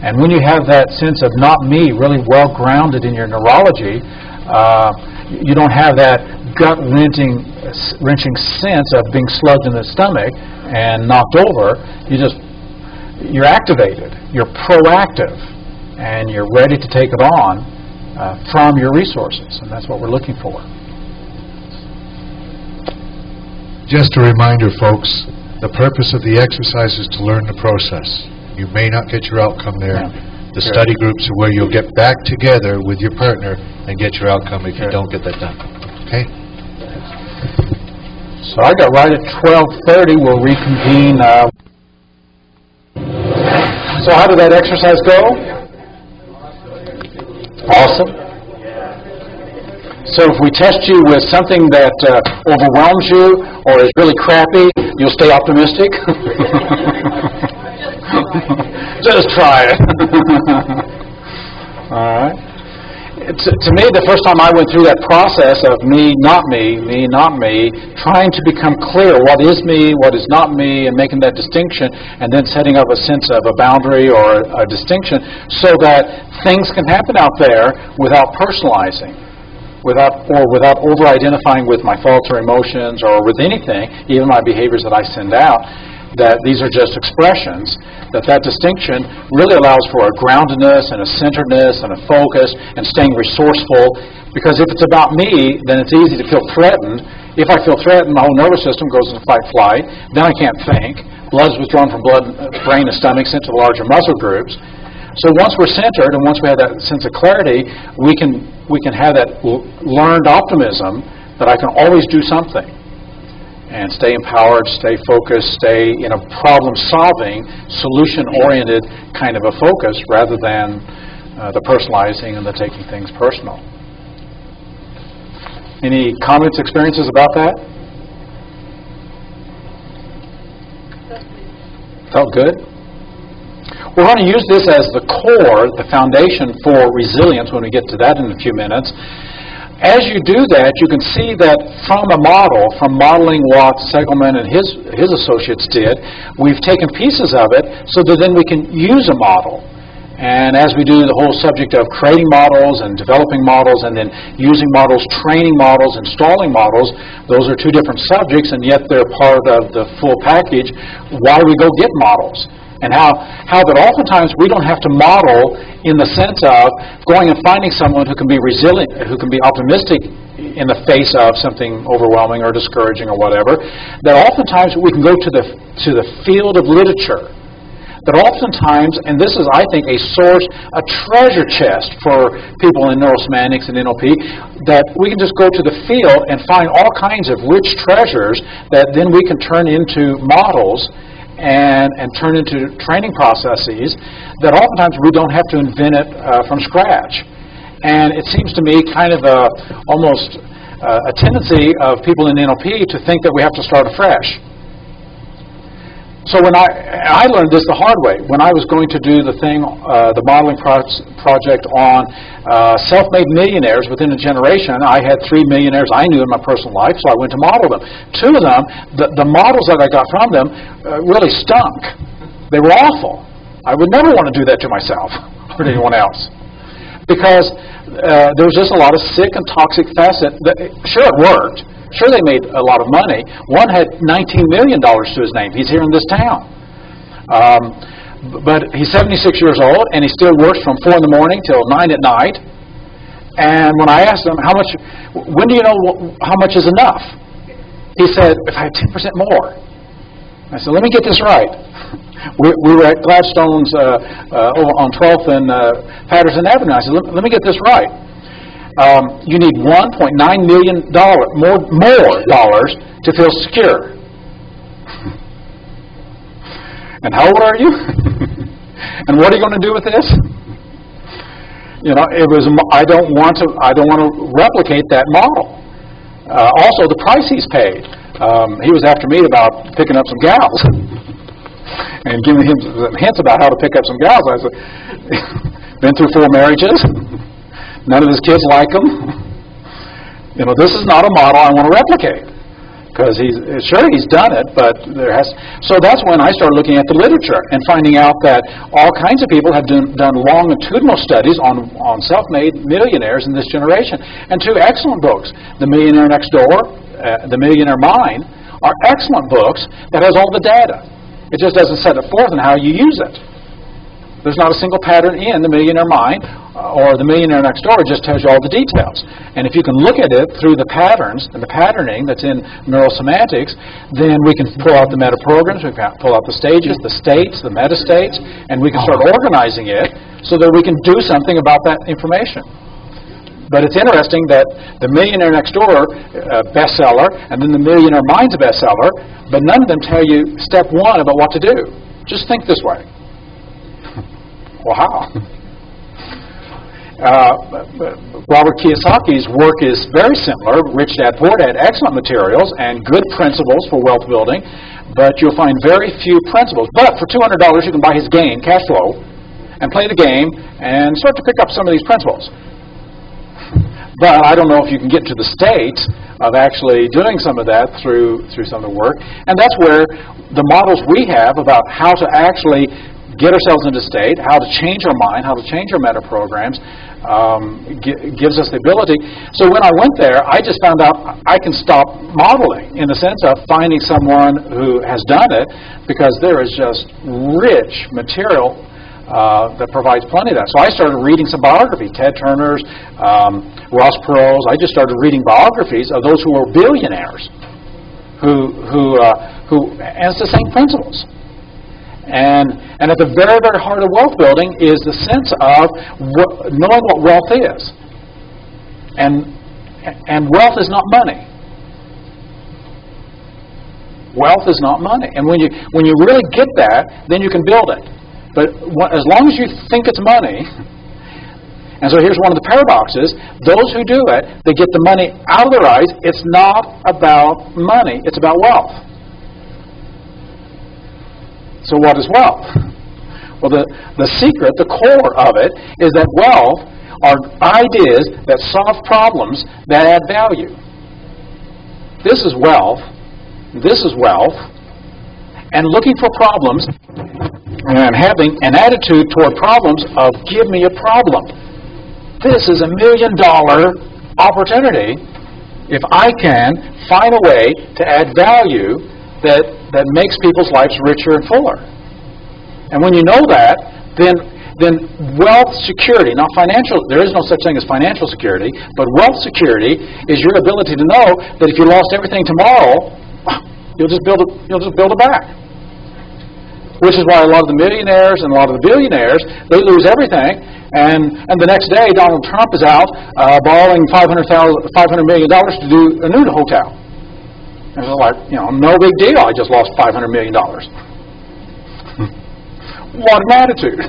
And when you have that sense of not me really well grounded in your neurology, you don't have that gut-wrenching sense of being slugged in the stomach and knocked over. You're activated, you're proactive, and you're ready to take it on from your resources, and that's what we're looking for. Just a reminder, folks, the purpose of the exercise is to learn the process. You may not get your outcome there. The study groups are where you'll get back together with your partner and get your outcome if you don't get that done. Okay? So I got right at 12:30. We'll reconvene. So how did that exercise go? Awesome. So if we test you with something that overwhelms you or is really crappy, you'll stay optimistic? Just try it. All right. To me, the first time I went through that process of me, not me, trying to become clear what is me, what is not me, and making that distinction, and then setting up a sense of a boundary or a distinction so that things can happen out there without personalizing, without over-identifying with my thoughts or emotions or with anything, even my behaviors that I send out, that these are just expressions, that distinction really allows for a groundedness and a centeredness and a focus and staying resourceful, because if it's about me, then it's easy to feel threatened. If I feel threatened, my whole nervous system goes into fight-flight, then I can't think. Blood is withdrawn from brain and stomach, sent to the larger muscle groups. So once we're centered and once we have that sense of clarity, we can have that learned optimism that I can always do something. And stay empowered, stay focused, stay in a problem-solving, solution-oriented kind of a focus rather than the personalizing and the taking things personal. Any comments, experiences about that? Felt good? We're going to use this as the core, the foundation for resilience when we get to that in a few minutes. As you do that, you can see that from a model, from modeling what Segelman and his associates did, we've taken pieces of it so that then we can use a model. And as we do the whole subject of creating models and developing models and then using models, training models, installing models, those are two different subjects, and yet they're part of the full package. Why we go get models, and how that oftentimes we don't have to model in the sense of going and finding someone who can be resilient, who can be optimistic in the face of something overwhelming or discouraging or whatever, that oftentimes we can go to the field of literature. That oftentimes, and this is, I think, a source, a treasure chest for people in neurosemantics and NLP, that we can just go to the field and find all kinds of rich treasures that then we can turn into models and turn into training processes that oftentimes we don't have to invent it from scratch. And it seems to me kind of almost a tendency of people in NLP to think that we have to start afresh. So when I learned this the hard way, when I was going to do the modeling project on self-made millionaires within a generation, I had 3 millionaires I knew in my personal life, so I went to model them. 2 of them, the models that I got from them really stunk. They were awful. I would never want to do that to myself or to anyone else. Because there was just a lot of sick and toxic facet. Sure, it worked. Sure, they made a lot of money. One had $19 million to his name. He's here in this town. But he's 76 years old, and he still works from 4 in the morning till 9 at night. And when I asked him, when do you know how much is enough? He said, if I had 10% more. I said, let me get this right. We were at Gladstone's over on 12th and Patterson Avenue. I said, let me get this right. You need $1.9 million more dollars to feel secure. And how old are you? And what are you going to do with this? You know, it was. I don't want to replicate that model. Also, the price he's paid. He was after me about picking up some gals and giving him some hints about how to pick up some gals. I said, been through 4 marriages. None of his kids like him. You know, this is not a model I want to replicate. Because he's done it, but so that's when I started looking at the literature and finding out that all kinds of people have done longitudinal studies on self-made millionaires in this generation. And 2 excellent books, The Millionaire Next Door, The Millionaire Mind, are excellent books that has all the data. It just doesn't set it forth in how you use it. There's not a single pattern in The Millionaire Mind or The Millionaire Next Door. It just tells you all the details. And if you can look at it through the patterns and the patterning that's in neurosemantics, then we can pull out the meta-programs, we can pull out the stages, the states, the meta-states, and we can start organizing it so that we can do something about that information. But it's interesting that The Millionaire Next Door bestseller and then The Millionaire Mind's a bestseller, but none of them tell you step 1 about what to do. Just think this way. Wow. Robert Kiyosaki's work is very similar. Rich Dad, Poor Dad, excellent materials and good principles for wealth building, but you'll find very few principles. But for $200, you can buy his game, Cash Flow, and play the game and start to pick up some of these principles. But I don't know if you can get to the state of actually doing some of that through some of the work. And that's where the models we have about how to actually get ourselves into state, how to change our mind, how to change our meta programs, gives us the ability. So when I went there, I just found out I can stop modeling in the sense of finding someone who has done it, because there is just rich material that provides plenty of that. So I started reading some biography, Ted Turner's, Ross Perot's. I just started reading biographies of those who were billionaires, and it's the same principles. And at the very, very heart of wealth building is the sense of knowing what wealth is. And wealth is not money. Wealth is not money. And when you really get that, then you can build it. But as long as you think it's money, and so here's one of the paradoxes, those who do it, they get the money out of their eyes. It's not about money, it's about wealth. So what is wealth? Well, the secret, the core of it, is that wealth are ideas that solve problems that add value. This is wealth. This is wealth. And looking for problems and having an attitude toward problems of give me a problem. This is $1 million opportunity if I can find a way to add value that makes people's lives richer and fuller. And when you know that, then wealth security, not financial, there is no such thing as financial security, but wealth security is your ability to know that if you lost everything tomorrow, you'll just build it back. Which is why a lot of the millionaires and a lot of the billionaires, they lose everything, and the next day Donald Trump is out borrowing $500 million to do a new hotel. And it's like, no big deal, I just lost $500 million. What an attitude.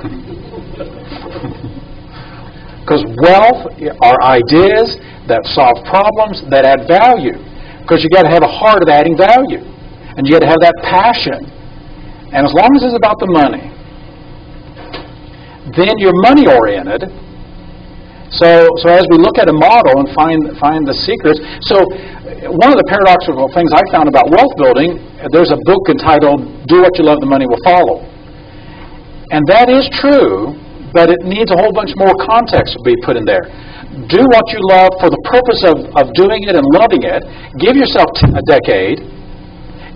Because wealth are ideas that solve problems, that add value. Because you got to have a heart of adding value. And you got to have that passion. And as long as it's about the money, then you're money-oriented. So as we look at a model and find the secrets, so one of the paradoxical things I found about wealth building, there's a book entitled "Do What You Love, the Money Will Follow." And that is true, but it needs a whole bunch more context to be put in there. Do what you love for the purpose of doing it and loving it. Give yourself a decade.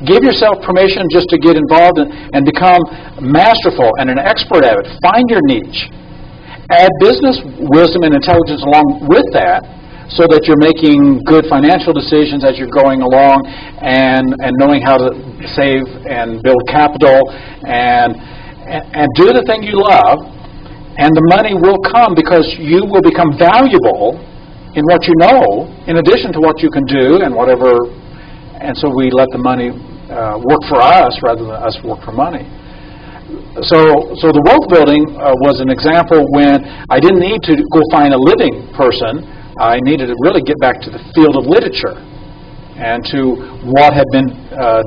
Give yourself permission just to get involved and become masterful and an expert at it. Find your niche. Add business wisdom and intelligence along with that so that you're making good financial decisions as you're going along and knowing how to save and build capital and do the thing you love, and the money will come because you will become valuable in what you know in addition to what you can do and whatever. And so we let the money work for us rather than us work for money. So the wealth building was an example when I didn't need to go find a living person. I needed to really get back to the field of literature and to what had been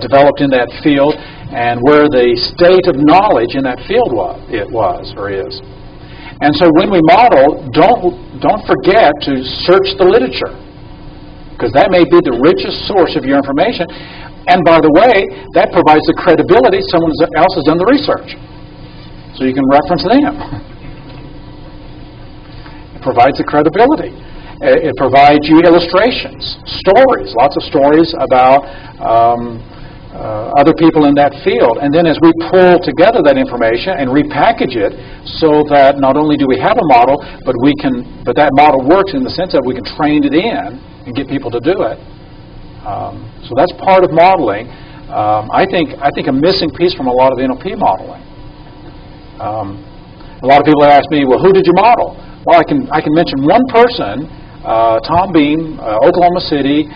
developed in that field and where the state of knowledge in that field was or is. And so when we model, don't forget to search the literature, because that may be the richest source of your information. And by the way, that provides the credibility someone else has done the research. So you can reference them. It provides the credibility. It provides you illustrations, stories, lots of stories about other people in that field. And then as we pull together that information and repackage it so that not only do we have a model, but that model works in the sense that we can train it in and get people to do it. So that's part of modeling. I think a missing piece from a lot of NLP modeling. A lot of people ask me, well, who did you model? Well, I can mention one person, Tom Beam, Oklahoma City,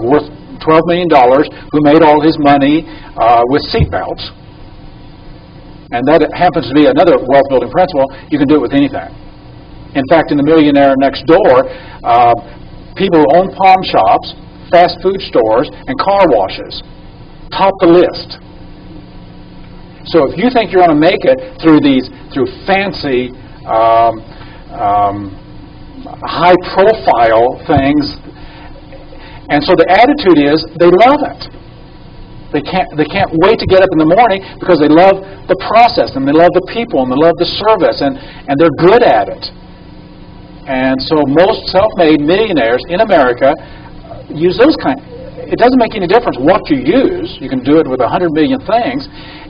worth $12 million, who made all his money with seatbelts. And that happens to be another wealth building principle. You can do it with anything. In fact, in The Millionaire Next Door, people who own pawn shops, fast food stores, and car washes top the list. So if you think you're going to make it through fancy, high-profile things, and so the attitude is they love it. They can't wait to get up in the morning because they love the process and they love the people and they love the service and they're good at it. And so most self-made millionaires in America use those kind. It doesn't make any difference what you use. You can do it with 100 million things.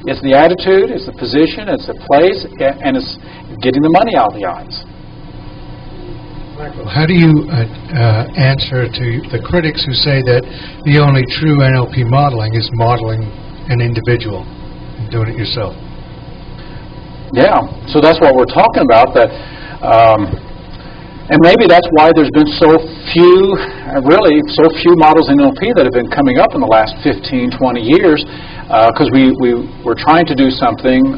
It's the attitude, it's the position, it's the place, and it's getting the money out of the eyes. How do you answer to the critics who say that the only true NLP modeling is modeling an individual and doing it yourself? Yeah, so that's what we're talking about. That, and maybe that's why there's been so few models in NLP that have been coming up in the last 15, 20 years, because we're trying to do something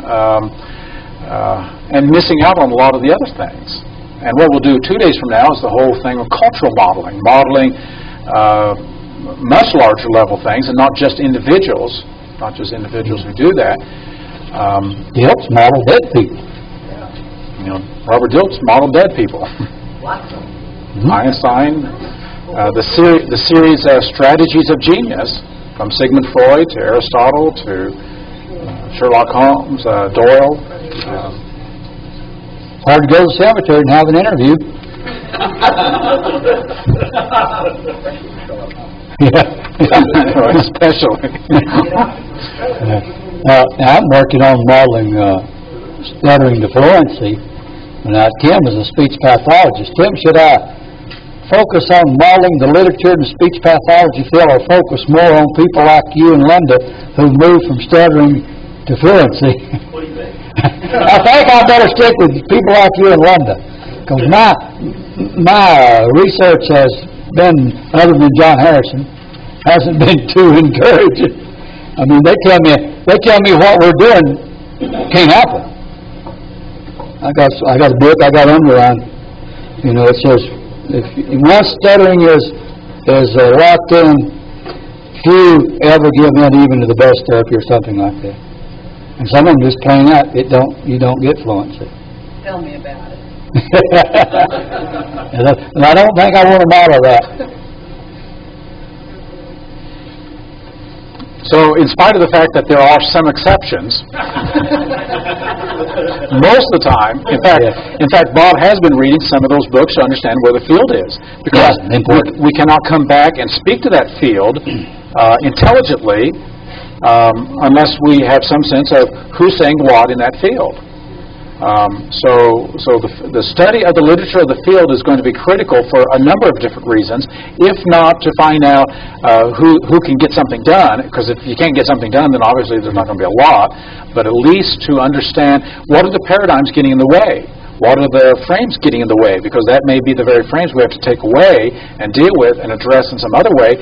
and missing out on a lot of the other things. And what we'll do 2 days from now is the whole thing of cultural modeling much larger level things, and not just individuals who do that. Dilts model dead people. Robert Dilts modeled dead people. Einstein, the series Strategies of Genius, from Sigmund Freud to Aristotle to Sherlock Holmes, Doyle. Hard to go to the cemetery and have an interview. Especially. I'm working on modeling stuttering to fluency. Now, Tim is a speech pathologist. Tim, should I focus on modeling the literature in the speech pathology field, or focus more on people like you and Linda who moved from stuttering to fluency? What do you think? I think I better stick with people like you and Linda, because my research has been, other than John Harrison, hasn't been too encouraging. I mean, they tell me what we're doing can't happen. I got a book I got underlined. You know, it says once stuttering is locked in, few ever give in even to the best therapy or something like that. And some of them just plain out, you don't get fluency. Tell me about it. And I don't think I want to model that. So, in spite of the fact that there are some exceptions, most of the time, in fact, Bob has been reading some of those books to understand where the field is, because we cannot come back and speak to that field intelligently unless we have some sense of who's saying what in that field. So the study of the literature of the field is going to be critical for a number of different reasons, if not to find out who can get something done, because if you can't get something done, then obviously there's not going to be a lot, but at least to understand what are the paradigms getting in the way. What are the frames getting in the way? Because that may be the very frames we have to take away and deal with and address in some other way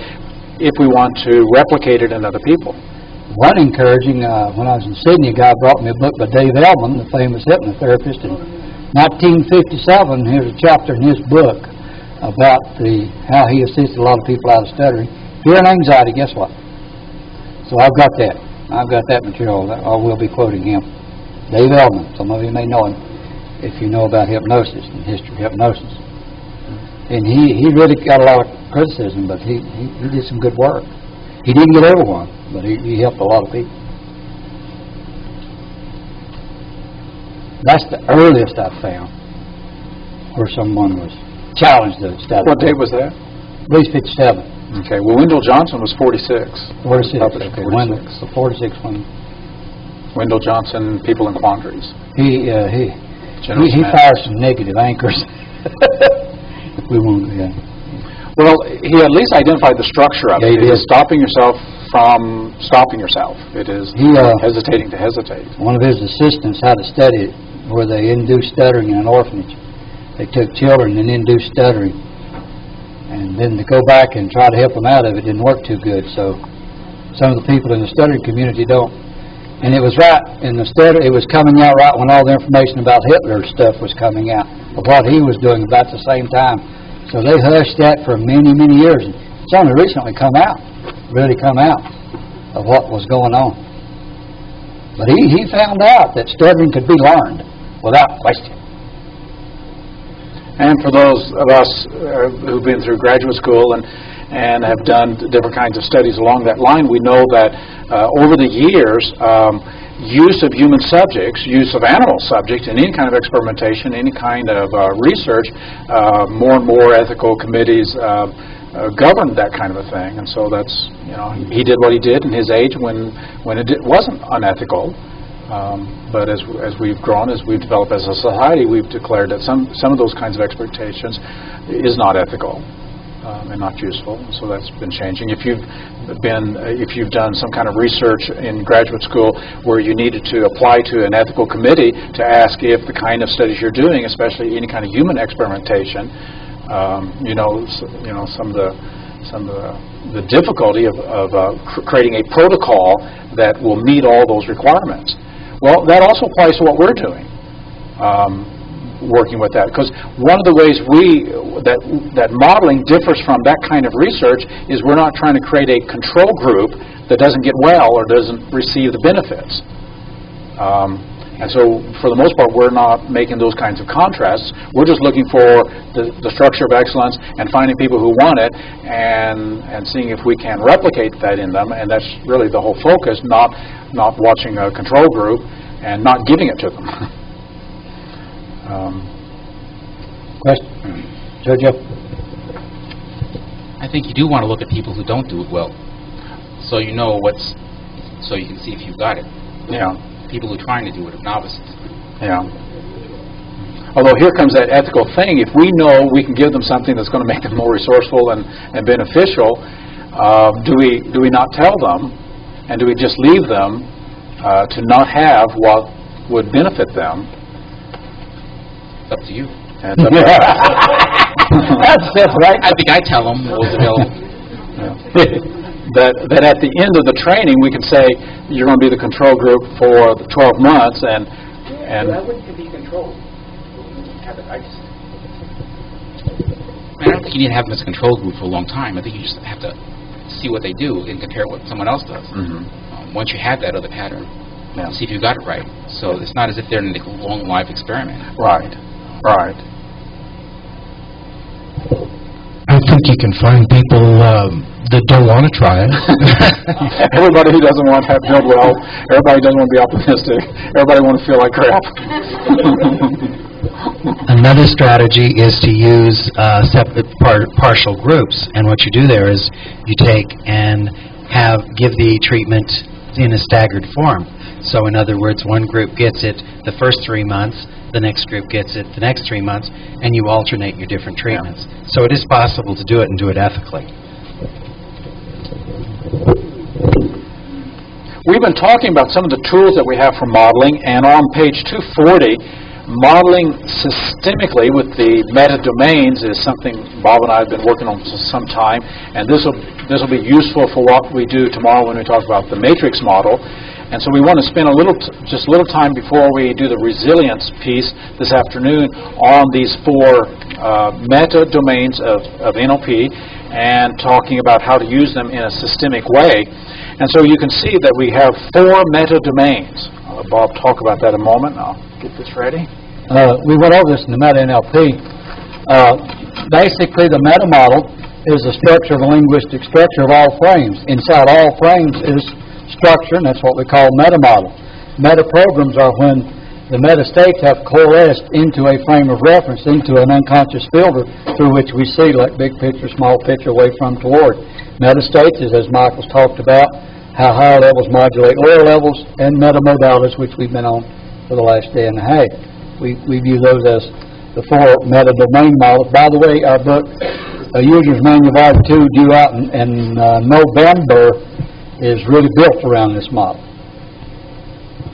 if we want to replicate it in other people. One encouraging, when I was in Sydney, a guy brought me a book by Dave Elman, the famous hypnotherapist. In 1957, here's a chapter in his book about how he assisted a lot of people out of stuttering. Fear and anxiety, guess what? So I've got that. I've got that material. I will be quoting him. Dave Elman. Some of you may know him if you know about hypnosis and history of hypnosis. And he really got a lot of criticism, but he did some good work. He didn't get everyone, but he helped a lot of people. That's the earliest I've found where someone was challenged to study. What date was that? At least 57. Okay, well, Wendell Johnson was 46. 46, okay. 46. So 46 when... Wendell Johnson, People in Quandaries. He fires some negative anchors. We won't, yeah. Well, he at least identified the structure of it. It is stopping yourself from stopping yourself. It is hesitating to hesitate. One of his assistants had a study where they induced stuttering in an orphanage. They took children and induced stuttering. And then to go back and try to help them out of it didn't work too good. So some of the people in the stuttering community don't. And it was right in the stutter. It was coming out right when all the information about Hitler's stuff was coming out, of what he was doing about the same time. So they hushed that for many, many years. It's only recently really come out of what was going on. But he found out that stuttering could be learned without question. And for those of us who've been through graduate school and have done different kinds of studies along that line, we know that over the years, use of human subjects, use of animal subjects in any kind of experimentation, any kind of research, more and more ethical committees govern that kind of a thing. And so that's, he did what he did in his age when it wasn't unethical. But as we've grown, as we've developed as a society, we've declared that some of those kinds of expectations is not ethical. And not useful. So that's been changing. If you've done some kind of research in graduate school where you needed to apply to an ethical committee to ask if the kind of studies you're doing, especially any kind of human experimentation, some of the difficulty of creating a protocol that will meet all those requirements. Well, that also applies to what we're doing. Working with that, because one of the ways that modeling differs from that kind of research is we're not trying to create a control group that doesn't get well or doesn't receive the benefits. And so, for the most part, we're not making those kinds of contrasts. We're just looking for the structure of excellence and finding people who want it and seeing if we can replicate that in them. And that's really the whole focus, not watching a control group and not giving it to them. Question? Jojo? I think you do want to look at people who don't do it well, so you know so you can see if you've got it. Yeah. People who are trying to do it are novices. Yeah. Although here comes that ethical thing. If we know we can give them something that's going to make them more resourceful and beneficial, do we not tell them, and do we just leave them to not have what would benefit them? It's up to you. That's up to That's right. I think I tell them what was available. Yeah. That at the end of the training we can say you're going to be the control group for 12 months and Why wouldn't it be controlled? Have it, I don't think you need to have them as a control group for a long time. I think you just have to see what they do and compare what someone else does. Mm-hmm. Once you have that other pattern, see if you got it right. So it's not as if they're in a long life experiment. Right. I think you can find people that don't want to try it. Everybody who doesn't want to build well, everybody doesn't want to be optimistic, everybody wants to feel like crap. Another strategy is to use separate partial groups, and what you do there is you take and give the treatment in a staggered form. So in other words, one group gets it the first 3 months, the next group gets it the next 3 months, and you alternate your different treatments. So it is possible to do it and do it ethically. We've been talking about some of the tools that we have for modeling, and on page 240, modeling systemically with the meta-domains is something Bob and I have been working on for some time, and this will be useful for what we do tomorrow when we talk about the matrix model. And so we want to spend just a little time before we do the resilience piece this afternoon on these 4 meta-domains of NLP and talking about how to use them in a systemic way. And so you can see that we have 4 meta-domains. I'll let Bob talk about that in a moment. I'll get this ready. We went over this in the meta-NLP. Basically, the meta-model is the structure of a linguistic structure of all frames. Inside all frames is structure, and that's what we call meta-model. Meta-programs are when the meta-states have coalesced into a frame of reference, into an unconscious filter through which we see, like big picture, small picture, away from, toward. Meta-states is, as Michael's talked about, how higher levels modulate lower levels, and meta-modalities, which we've been on for the last day and a half. We view those as the 4 meta-domain models. By the way, our book, User's Manual Volume 2, due out in November, is really built around this model.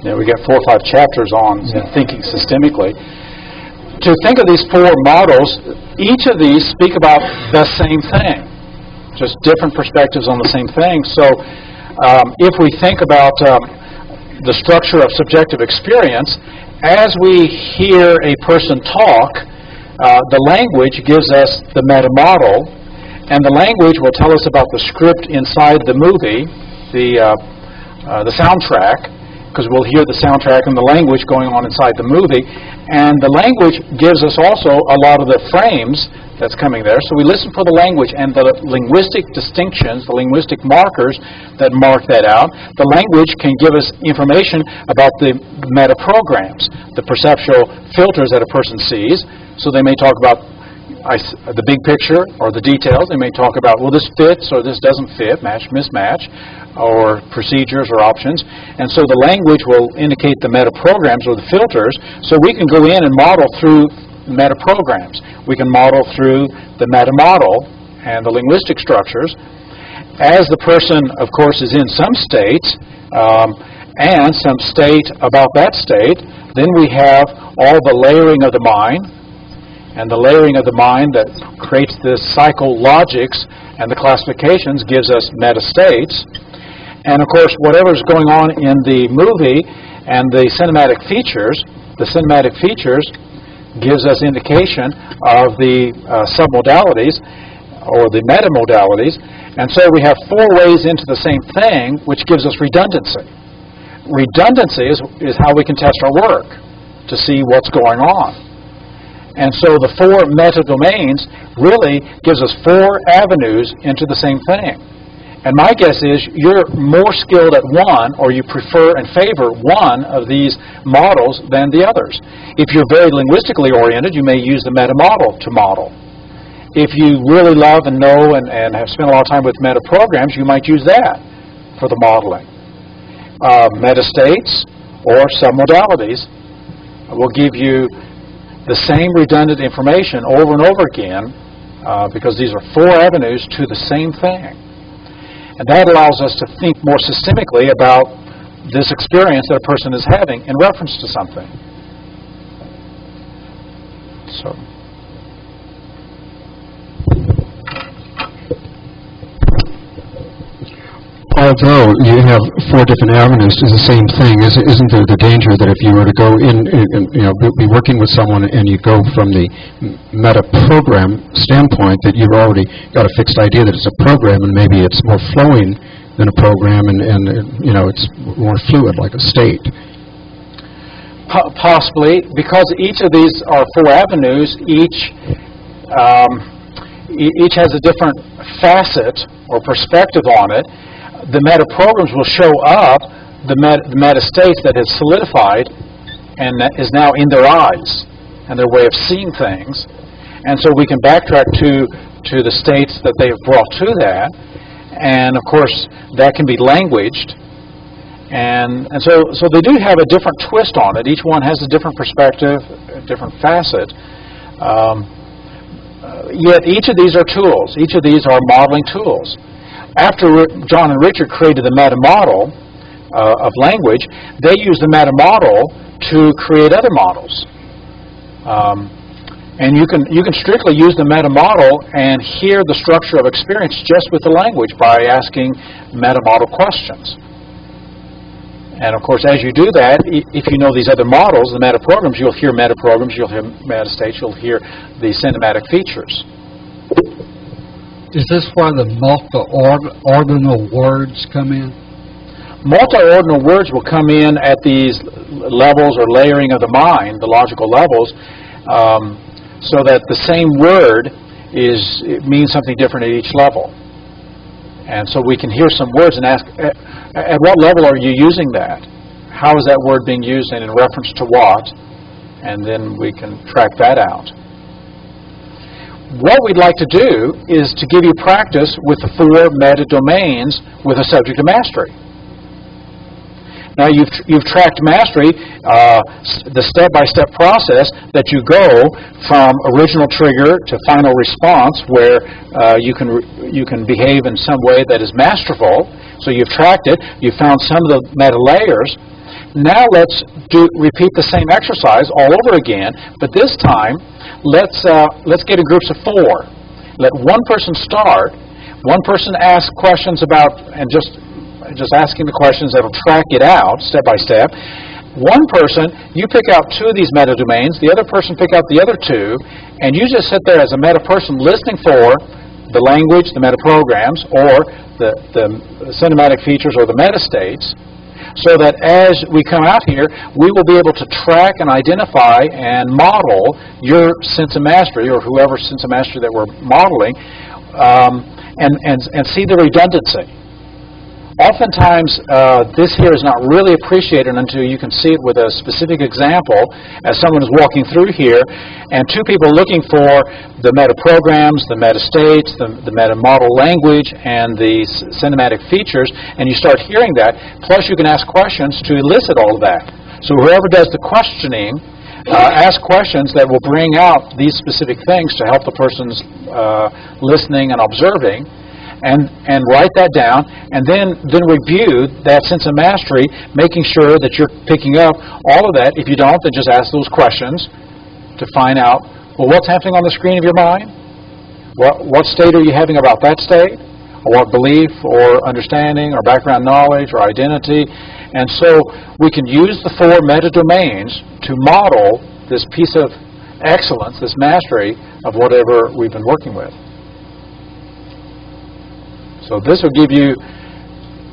Yeah, we got 4 or 5 chapters on thinking systemically. To think of these 4 models, each of these speak about the same thing, just different perspectives on the same thing. So if we think about the structure of subjective experience, as we hear a person talk, the language gives us the meta-model, and the language will tell us about the script inside the movie, the soundtrack, because we'll hear the soundtrack and the language going on inside the movie. And the language gives us also a lot of the frames that's coming there. So we listen for the language and the linguistic distinctions, the linguistic markers that mark that out. The language can give us information about the meta-programs, the perceptual filters that a person sees. So they may talk about the big picture or the details. They may talk about, well, this fits or this doesn't fit, match, mismatch, or procedures or options. And so the language will indicate the meta-programs or the filters, so we can go in and model through meta-programs. We can model through the meta-model and the linguistic structures. As the person, of course, is in some state, and some state about that state, then we have all the layering of the mind, and the layering of the mind that creates the psychologics and the classifications gives us meta-states. And, of course, whatever's going on in the movie and the cinematic features gives us indication of the submodalities or the metamodalities. And so we have 4 ways into the same thing, which gives us redundancy. redundancy is how we can test our work to see what's going on. And so the 4 meta-domains really gives us 4 avenues into the same thing. And my guess is you're more skilled at one, or you prefer and favor one of these models than the others. If you're very linguistically oriented, you may use the meta-model to model. If you really love and know and have spent a lot of time with meta-programs, you might use that for the modeling. Meta-states or submodalities will give you the same redundant information over and over again because these are 4 avenues to the same thing. And that allows us to think more systemically about this experience that a person is having in reference to something. So. Although you have 4 different avenues to the same thing, isn't there the danger that if you were to go in and be working with someone and you go from the meta program standpoint that you've already got a fixed idea that it's a program and maybe it's more flowing than a program and it's more fluid like a state? Possibly, because each of these are 4 avenues, each has a different facet or perspective on it. The meta-programs will show up the meta-states that has solidified and that is now in their eyes and their way of seeing things. And so we can backtrack to the states that they have brought to that. And, of course, that can be languaged. And so they do have a different twist on it. Each one has a different perspective, a different facet. Yet each of these are tools. Each of these are modeling tools. After John and Richard created the meta-model of language, they used the meta-model to create other models. And you can strictly use the meta-model and hear the structure of experience just with the language by asking meta-model questions. And, of course, as you do that, if you know these other models, the meta-programs, you'll hear meta-programs, you'll hear meta-states, you'll hear the cinematic features. Is this where the multi-ordinal words come in? Multi-ordinal words will come in at these levels or layering of the mind, the logical levels, so that the same word means something different at each level. And so we can hear some words and ask, at what level are you using that? How is that word being used and in reference to what? And then we can track that out. What we'd like to do is to give you practice with the 4 meta-domains with a subject of mastery. Now you've tracked mastery, the step-by-step process that you go from original trigger to final response where you can behave in some way that is masterful. So you've tracked it, you've found some of the meta layers. Now let's repeat the same exercise all over again, but this time let's get in groups of 4. Let one person start, one person ask questions about, and just asking the questions that'll track it out step by step. One person, you pick out 2 of these meta domains, the other person pick out the other 2, and you just sit there as a meta person listening for the language, the meta programs, or the cinematic features or the meta states, so that as we come out here, we will be able to track and identify and model your sense of mastery, or whoever's sense of mastery that we're modeling, and see the redundancy. Oftentimes, this here is not really appreciated until you can see it with a specific example, as someone is walking through here, and 2 people looking for the meta-programs, the meta-states, the meta-model language, and the cinematic features, and you start hearing that, plus you can ask questions to elicit all of that. So whoever does the questioning, ask questions that will bring out these specific things to help the person's listening and observing, and write that down, and then review that sense of mastery, making sure that you're picking up all of that. If you don't, then just ask those questions to find out, well, what's happening on the screen of your mind? What state are you having about that state? Or what belief or understanding or background knowledge or identity? And so we can use the 4 meta-domains to model this piece of excellence, this mastery of whatever we've been working with. So this will give you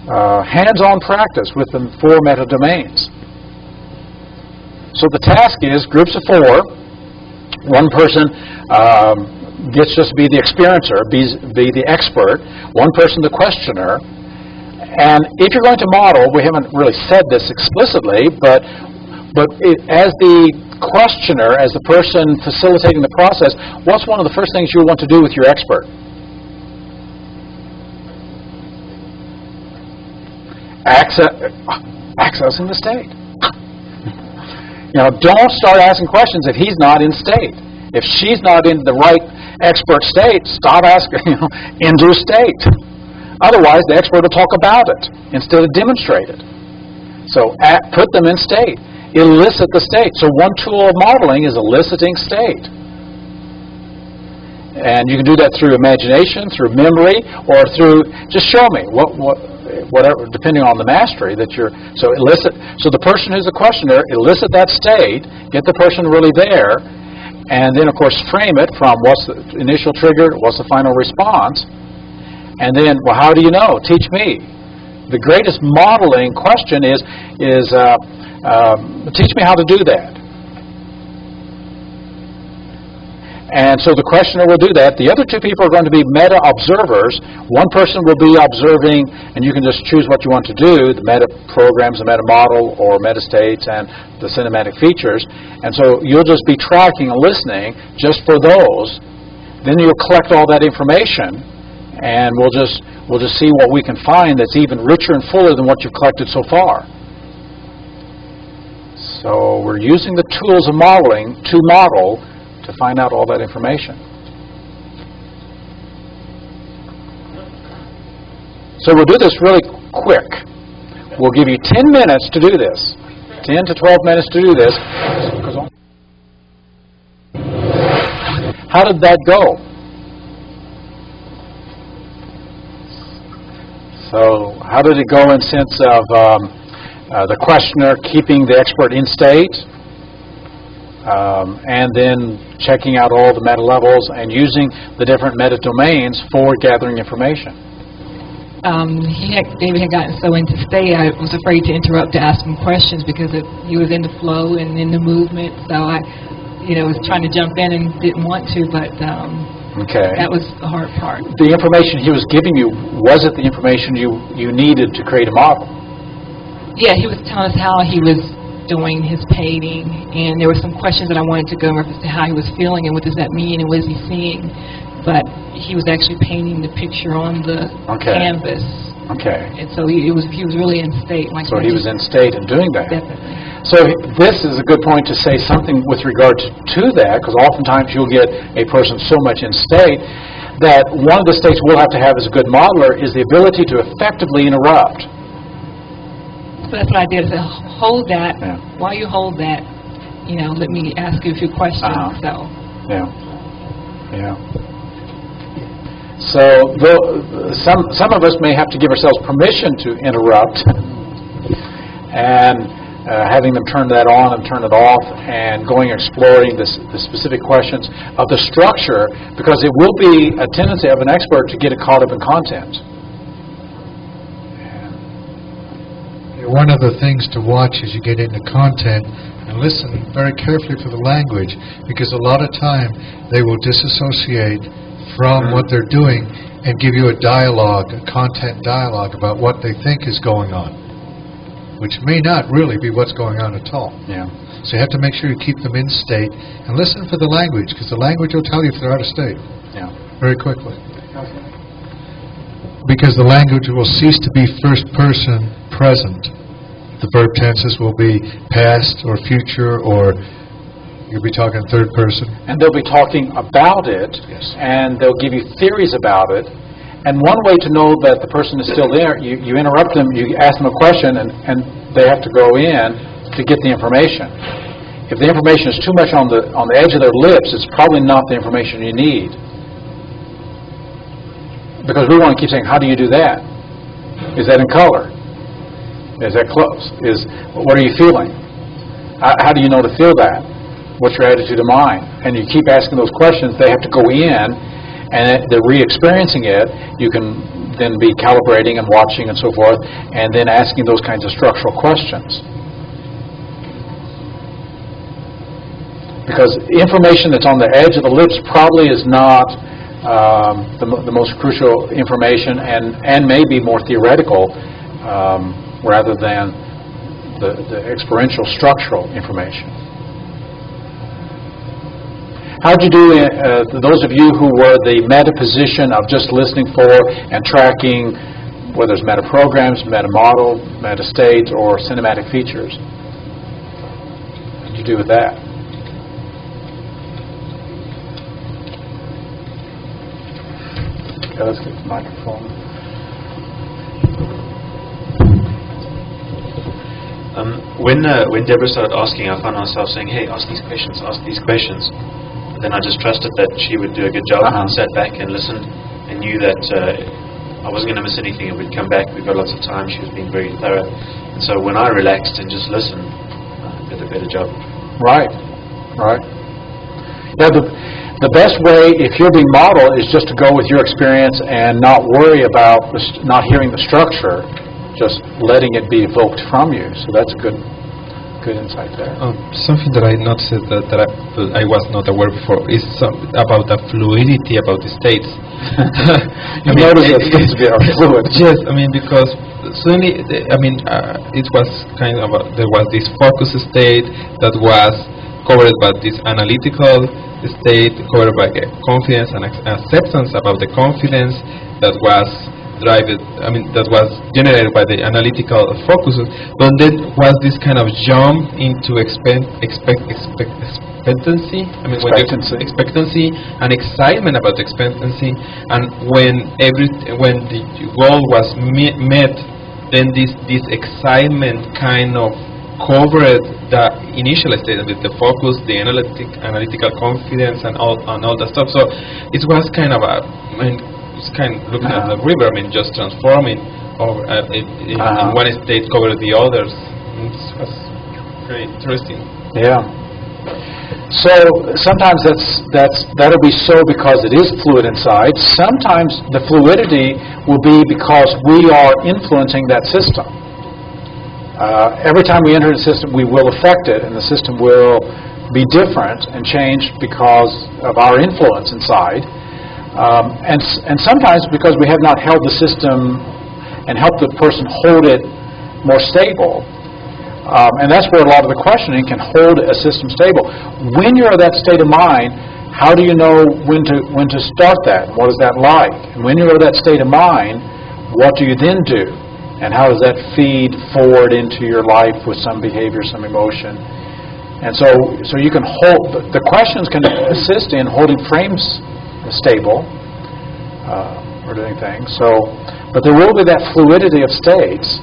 hands-on practice with the 4 meta-domains. So the task is groups of 4. One person gets just to be the experiencer, be the expert. One person the questioner. And if you're going to model, we haven't really said this explicitly, but as the questioner, as the person facilitating the process, what's one of the first things you want to do with your expert? Accessing the state. Don't start asking questions if he's not in state. If she's not in the right expert state, stop asking, induce state. Otherwise, the expert will talk about it instead of demonstrate it. So put them in state. Elicit the state. So one tool of modeling is eliciting state. And you can do that through imagination, through memory, or through just show me whatever, depending on the mastery that you're. So elicit. So the person who's the questioner, elicit that state, get the person really there, and then of course frame it from what's the initial trigger, what's the final response. And then, well, how do you know? Teach me. The greatest modeling question is teach me how to do that. And so the questioner will do that. The other 2 people are going to be meta-observers. One person will be observing, and you can just choose what you want to do, the meta-programs, the meta-model, or meta-states, and the cinematic features. And so you'll just be tracking and listening just for those. Then you'll collect all that information, and we'll just see what we can find that's even richer and fuller than what you've collected so far. So we're using the tools of modeling to model to find out all that information. So we'll do this really quick. We'll give you 10 minutes to do this. 10 to 12 minutes to do this. How did that go? So how did it go in sense of the questioner keeping the expert in state, and then checking out all the meta levels and using the different meta domains for gathering information? David had gotten so into state, I was afraid to interrupt to ask him questions because he was in the flow and in the movement. So I, was trying to jump in and didn't want to, but. Okay. That was the hard part. The information he was giving you, was it the information you needed to create a model? Yeah, he was telling us how he was doing his painting, and there were some questions that I wanted to go in reference to how he was feeling and what does that mean and what is he seeing. But he was actually painting the picture on the canvas. Okay. And so he was really in state. So he was in state and doing that. Definitely. So this is a good point to say something with regard to that, because oftentimes you'll get a person so much in state that one of the states we'll have to have as a good modeler is the ability to effectively interrupt. So that's what I did. I said, hold that. Yeah. While you hold that, let me ask you a few questions. So. Yeah. Yeah. So some of us may have to give ourselves permission to interrupt, and having them turn that on and turn it off, and going exploring the specific questions of the structure, because it will be a tendency of an expert to get it caught up in content. One of the things to watch as you get into content, and listen very carefully for the language, because a lot of time they will disassociate from what they're doing and give you a dialogue, a content dialogue about what they think is going on, which may not really be what's going on at all. Yeah. So you have to make sure you keep them in state and listen for the language, because the language will tell you if they're out of state. Yeah. Very quickly. Okay. Because the language will cease to be first person present. The verb tenses will be past or future, or you'll be talking third person. And they'll be talking about it, yes. And they'll give you theories about it. And one way to know that the person is still there, you interrupt them, you ask them a question, and they have to go in to get the information. If the information is too much on the edge of their lips, it's probably not the information you need. Because we want to keep saying, how do you do that? Is that in color? Is that close? What are you feeling? How do you know to feel that? What's your attitude of mind? And you keep asking those questions, they have to go in, and they're re-experiencing it. You can then be calibrating and watching and so forth, and then asking those kinds of structural questions. Because information that's on the edge of the lips probably is not the most crucial information, and may be more theoretical rather than the experiential structural information. How'd you do, those of you who were the meta position of just listening for and tracking, whether it's meta programs, meta model, meta states, or cinematic features? What did you do with that? Okay, let's get the microphone. When Deborah started asking, I found myself saying, hey, ask these questions. Then I just trusted that she would do a good job, and sat back and listened and knew that I wasn't going to miss anything. It would come back. We've got lots of time. She was being very thorough. And so when I relaxed and just listened, I did a better job. Right. Yeah, the best way, if you're being modeled, is just to go with your experience and not worry about not hearing the structure, just letting it be evoked from you. So that's a good insight there. Something that I noticed that I was not aware before is about the fluidity about the states. You notice that it's very fluid. Yes, because suddenly, it was kind of there was this focus state that was covered by this analytical state, covered by confidence and acceptance about the confidence that was that was generated by the analytical focus, but then was this kind of jump into expectancy. Expectancy and excitement about expectancy, and when the goal was met, then this excitement kind of covered the initial state with the focus, the analytical confidence, and all that stuff. So it was kind of it's kind of looking at the river, just transforming over in one state cover the others. It was very interesting. Yeah. So sometimes that'll be so because it is fluid inside. Sometimes the fluidity will be because we are influencing that system. Every time we enter the system, we will affect it, and the system will be different and change because of our influence inside. And sometimes because we have not held the system and helped the person hold it more stable. And that's where a lot of the questioning can hold a system stable. When you're in that state of mind, how do you know when to start that? What is that like? And when you're in that state of mind, what do you then do? And how does that feed forward into your life with some behavior, some emotion? And so you can hold, the questions can assist in holding frames stable or doing things. But there will be that fluidity of states,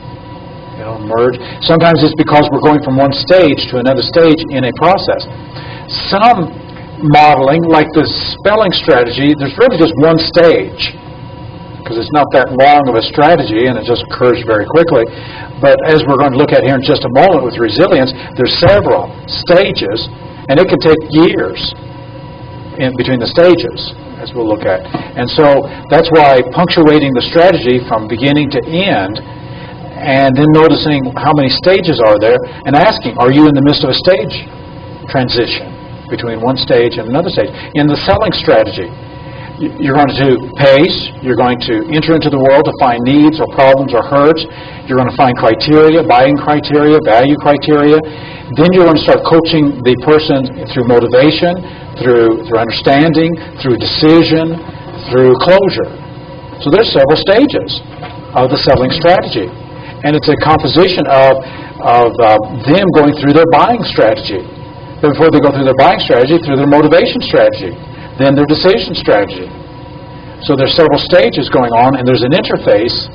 merge. Sometimes it's because we're going from one stage to another stage in a process. Some modeling, like the spelling strategy, there's really just one stage, because it's not that long of a strategy and it just occurs very quickly. But as we're going to look at here in just a moment with resilience, there's several stages, and it can take years in between the stages, as we'll look at. And so that's why punctuating the strategy from beginning to end, and then noticing how many stages are there, and asking, are you in the midst of a stage transition between one stage and another stage? In the selling strategy, you're going to pace, you're going to enter into the world to find needs or problems or hurts, you're going to find criteria, buying criteria, value criteria, then you're going to start coaching the person through motivation, through understanding, through decision, through closure. So there's several stages of the selling strategy. And it's a composition of them going through their buying strategy. Before they go through their buying strategy, through their motivation strategy, then their decision strategy. So there's several stages going on, and there's an interface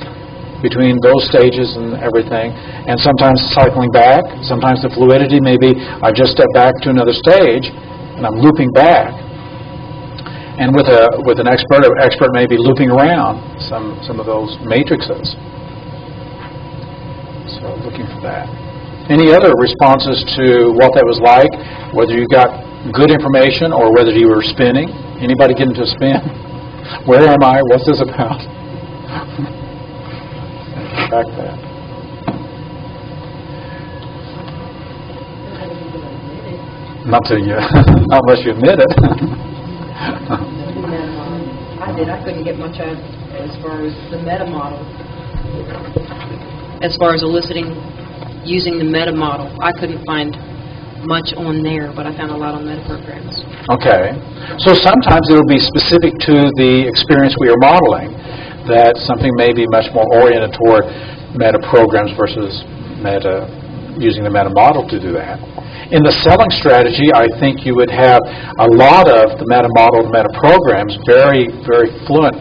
between those stages and everything. And sometimes cycling back, sometimes the fluidity may be, I just step back to another stage, and I'm looping back. And with an expert may be looping around some of those matrices. So looking for that. Any other responses to what that was like, whether you got good information or whether you were spinning? Anybody get into a spin? Where am I? What's this about? back that. Not to you, not unless you admit it. I did. I couldn't get much out as far as the meta model. As far as eliciting, using the meta model, I couldn't find much on there, but I found a lot on meta programs. Okay. So sometimes it will be specific to the experience we are modeling, that something may be much more oriented toward meta programs versus using the meta model to do that. In the selling strategy, I think you would have a lot of the meta model and meta programs very, very fluent.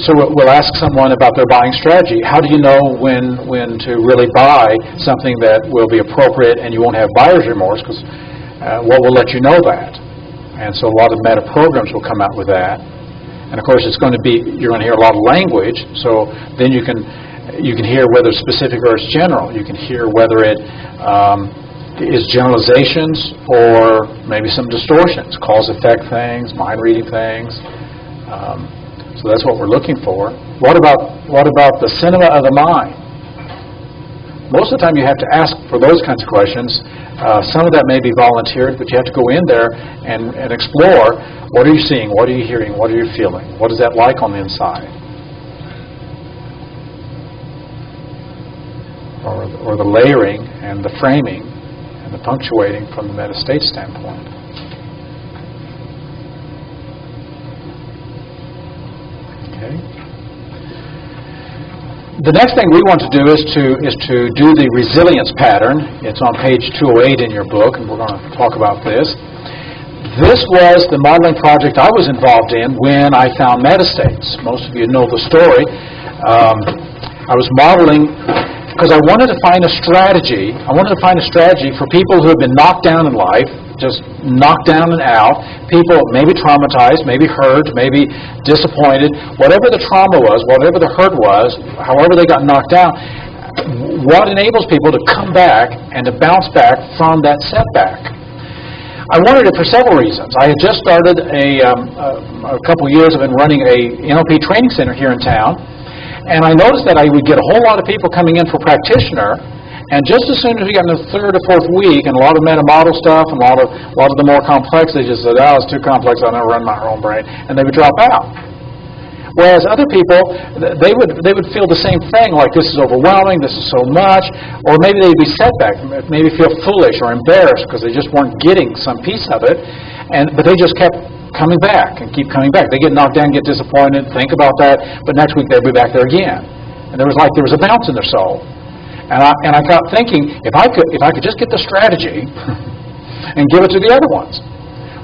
So we'll ask someone about their buying strategy. How do you know when to really buy something that will be appropriate and you won't have buyer's remorse? Because what will let you know that? And so a lot of meta programs will come out with that. And of course, you're going to hear a lot of language. So then you can hear whether it's specific or it's general. You can hear whether it is generalizations or maybe some distortions, cause-effect things, mind-reading things. So that's what we're looking for. What about the cinema of the mind? Most of the time you have to ask for those kinds of questions. Some of that may be volunteered, but you have to go in there and explore. What are you seeing? What are you hearing? What are you feeling? What is that like on the inside? Or the layering and the framing and the punctuating from the meta-state standpoint. Okay. The next thing we want to do is to do the resilience pattern. It's on page 208 in your book, and we're going to talk about this. This was the modeling project I was involved in when I found metastates. Most of you know the story. I was modeling because I wanted to find a strategy. I wanted to find a strategy for people who have been knocked down in life, just knocked down and out, people maybe traumatized, maybe hurt, maybe disappointed, whatever the trauma was, whatever the hurt was, however they got knocked down, what enables people to come back and to bounce back from that setback? I wanted it for several reasons. I had just started a couple years, I've been running a NLP training center here in town, and I noticed that I would get a whole lot of people coming in for Practioner, and just as soon as we got in the third or fourth week, and a lot of meta-model stuff, and a lot of the more complex, they just said, it's too complex, I'll never run my own brain, and they would drop out. Whereas other people, they would feel the same thing, like this is overwhelming, this is so much, or maybe they'd be set back, maybe feel foolish or embarrassed because they just weren't getting some piece of it, but they just kept coming back and keep coming back. They get knocked down, get disappointed, think about that, but next week they'd be back there again. And there was a bounce in their soul. And I got thinking, if I could just get the strategy and give it to the other ones.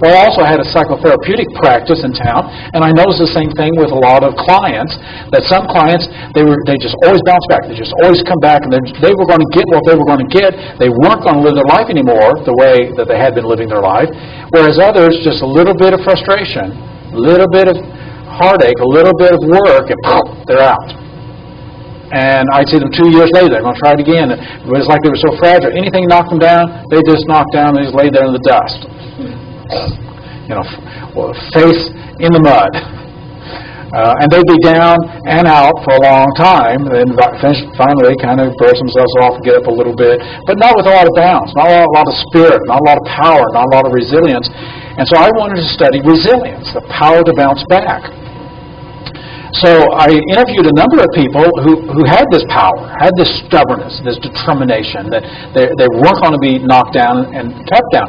Well, I also had a psychotherapeutic practice in town, and I noticed the same thing with a lot of clients, that some clients, they just always bounce back. They just always come back, and they were going to get what they were going to get. They weren't going to live their life anymore the way that they had been living their life, whereas others, just a little bit of frustration, a little bit of heartache, a little bit of work, and they're out. And I'd see them 2 years later, they're going to try it again. It was like they were so fragile. Anything knocked them down, they just knocked down, they just laid there in the dust. Face in the mud. And they'd be down and out for a long time, and finally kind of brush themselves off and get up a little bit, but not with a lot of bounce, not a lot of spirit, not a lot of power, not a lot of resilience. And so I wanted to study resilience, the power to bounce back. So I interviewed a number of people who had this power, had this stubbornness, this determination, that they weren't going to be knocked down and kept down.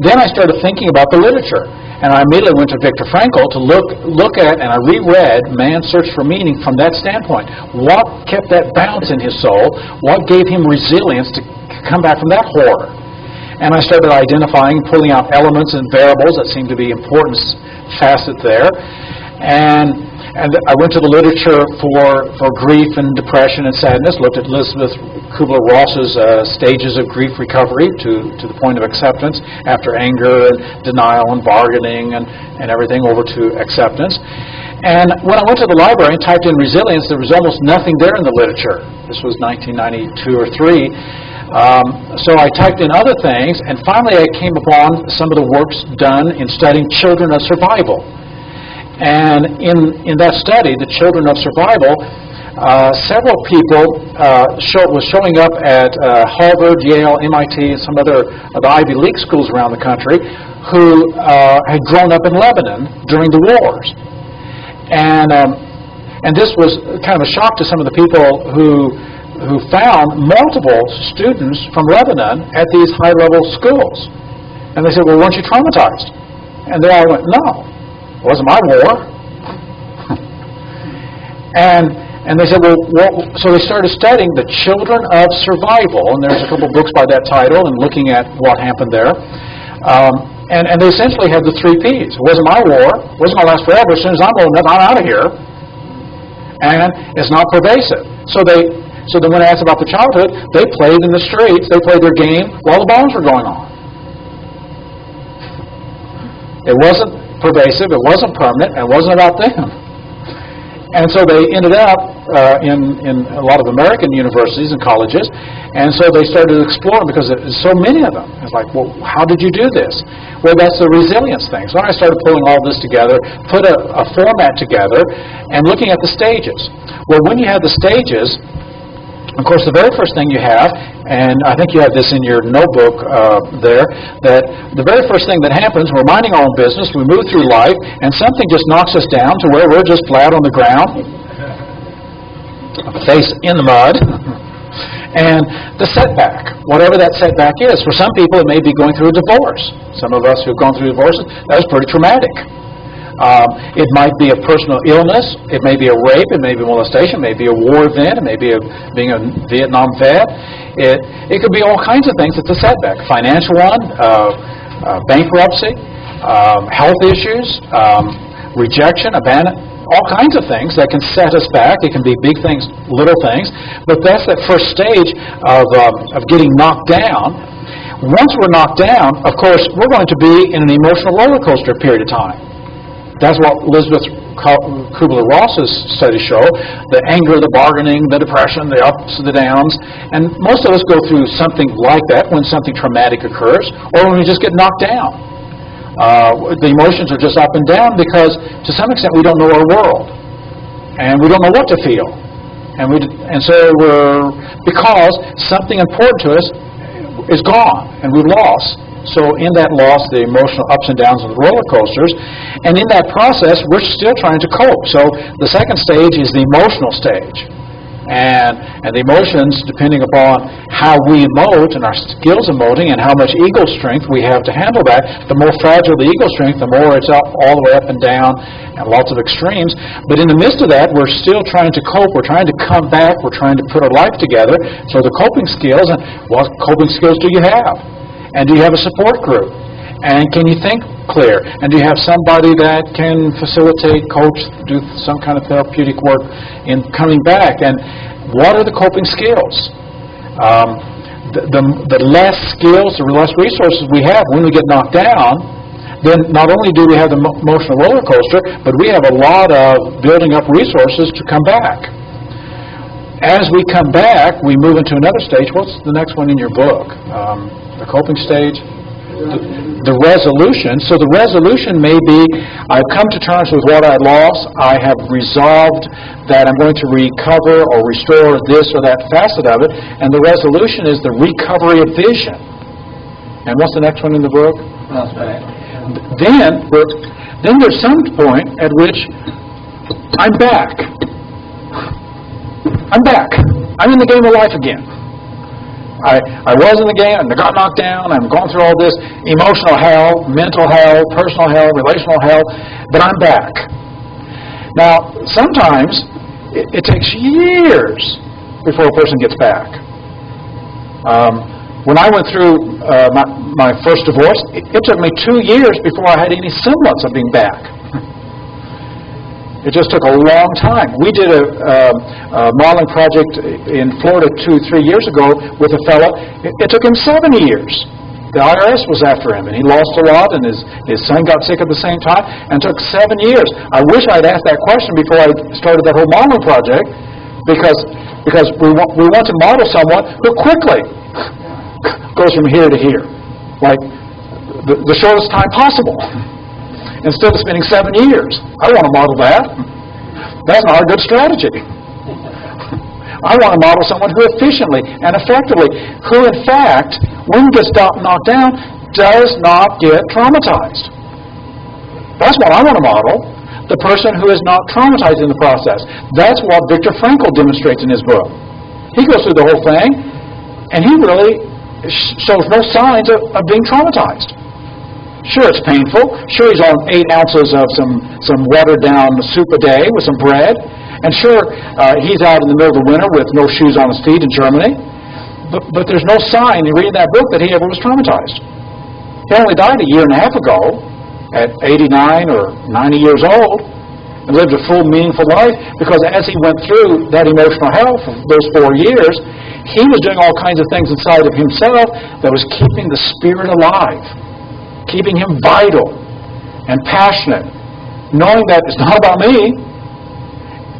Then I started thinking about the literature, and I immediately went to Viktor Frankl to look at, and I reread Man's Search for Meaning from that standpoint. What kept that bounce in his soul? What gave him resilience to come back from that horror? And I started identifying, pulling out elements and variables that seemed to be important facets there. And I went to the literature for grief and depression and sadness, looked at Elizabeth Kubler-Ross's stages of grief recovery to the point of acceptance, after anger and denial and bargaining and everything over to acceptance. And when I went to the library and typed in resilience, there was almost nothing there in the literature. This was 1992 or 3. So I typed in other things, and finally I came upon some of the works done in studying children of survival. And in that study, the children of survival, several people was showing up at Harvard, Yale, MIT, and some other of the Ivy League schools around the country who had grown up in Lebanon during the wars. And this was kind of a shock to some of the people who found multiple students from Lebanon at these high-level schools. And they said, well, weren't you traumatized? And they all went, no, it wasn't my war. And they said, well, so they started studying the children of survival, and there's a couple books by that title, and looking at what happened there. And they essentially had the 3 Ps. It wasn't my war, it wasn't going to last forever. As soon as I'm old enough, I'm out of here. And it's not pervasive. So then when I asked about the childhood, they played in the streets, they played their game while the bombs were going on. It wasn't pervasive, it wasn't permanent, it wasn't about them. And so they ended up in a lot of American universities and colleges, and so they started exploring because there's so many of them. It's like, well, how did you do this? Well, that's the resilience thing. So I started pulling all this together, put a format together, and looking at the stages. Well, when you have the stages, of course, the very first thing you have, and I think you have this in your notebook there, that the very first thing that happens, we're minding our own business, we move through life, and something just knocks us down to where we're just flat on the ground, face in the mud, and the setback, whatever that setback is. For some people, it may be going through a divorce. Some of us who've gone through divorces, that was pretty traumatic. It might be a personal illness, it may be a rape, it may be molestation, it may be a war event, it may be being a Vietnam vet. It could be all kinds of things. It's a setback. Financial one, bankruptcy, health issues, rejection, abandonment, all kinds of things that can set us back. It can be big things, little things, but that's that first stage of getting knocked down. Once we're knocked down, of course, we're going to be in an emotional roller coaster period of time. That's what Elizabeth Kubler-Ross's studies show, the anger, the bargaining, the depression, the ups, the downs. And most of us go through something like that when something traumatic occurs or when we just get knocked down. The emotions are just up and down because, to some extent, we don't know our world. And we don't know what to feel. And so because something important to us is gone and we've lost. So in that loss, the emotional ups and downs of the roller coasters, and in that process, we're still trying to cope. So the second stage is the emotional stage. And the emotions, depending upon how we emote and our skills emoting and how much ego strength we have to handle that, the more fragile the ego strength, the more it's up all the way up and down and lots of extremes. But in the midst of that, we're still trying to cope. We're trying to come back. We're trying to put our life together. So the coping skills, and what coping skills do you have? And do you have a support group? And can you think clear? And do you have somebody that can facilitate, coach, do some kind of therapeutic work in coming back? And what are the coping skills? The less skills, the less resources we have when we get knocked down, then not only do we have the emotional roller coaster, but we have a lot of building up resources to come back. As we come back, we move into another stage. What's the next one in your book? The coping stage? The resolution. So the resolution may be, I've come to terms with what I lost. I have resolved that I'm going to recover or restore this or that facet of it. And the resolution is the recovery of vision. And what's the next one in the book? Then there's some point at which I'm back. I'm back. I'm in the game of life again. I was in the game, and I got knocked down, I'm going through all this emotional hell, mental hell, personal hell, relational hell, but I'm back. Now, sometimes it takes years before a person gets back. When I went through my first divorce, it took me 2 years before I had any semblance of being back. It just took a long time. We did a modeling project in Florida 2-3 years ago with a fellow. It took him 7 years. The IRS was after him, and he lost a lot, and his son got sick at the same time, and it took 7 years. I wish I'd asked that question before I started that whole modeling project, because we want to model someone who quickly goes from here to here, like the shortest time possible. Instead of spending 7 years. I don't want to model that. That's not a good strategy. I want to model someone who efficiently and effectively, who in fact, when he gets knocked down, does not get traumatized. That's what I want to model. The person who is not traumatized in the process. That's what Viktor Frankl demonstrates in his book. He goes through the whole thing, and he really shows no signs of being traumatized. Sure, it's painful. Sure, he's on 8 ounces of some watered-down soup a day with some bread. And sure, he's out in the middle of the winter with no shoes on his feet in Germany. But there's no sign in reading that book that he ever was traumatized. He only died a year and a half ago, at 89 or 90 years old, and lived a full, meaningful life, because as he went through that emotional hell for those 4 years, he was doing all kinds of things inside of himself that was keeping the spirit alive, keeping him vital and passionate, knowing that it's not about me,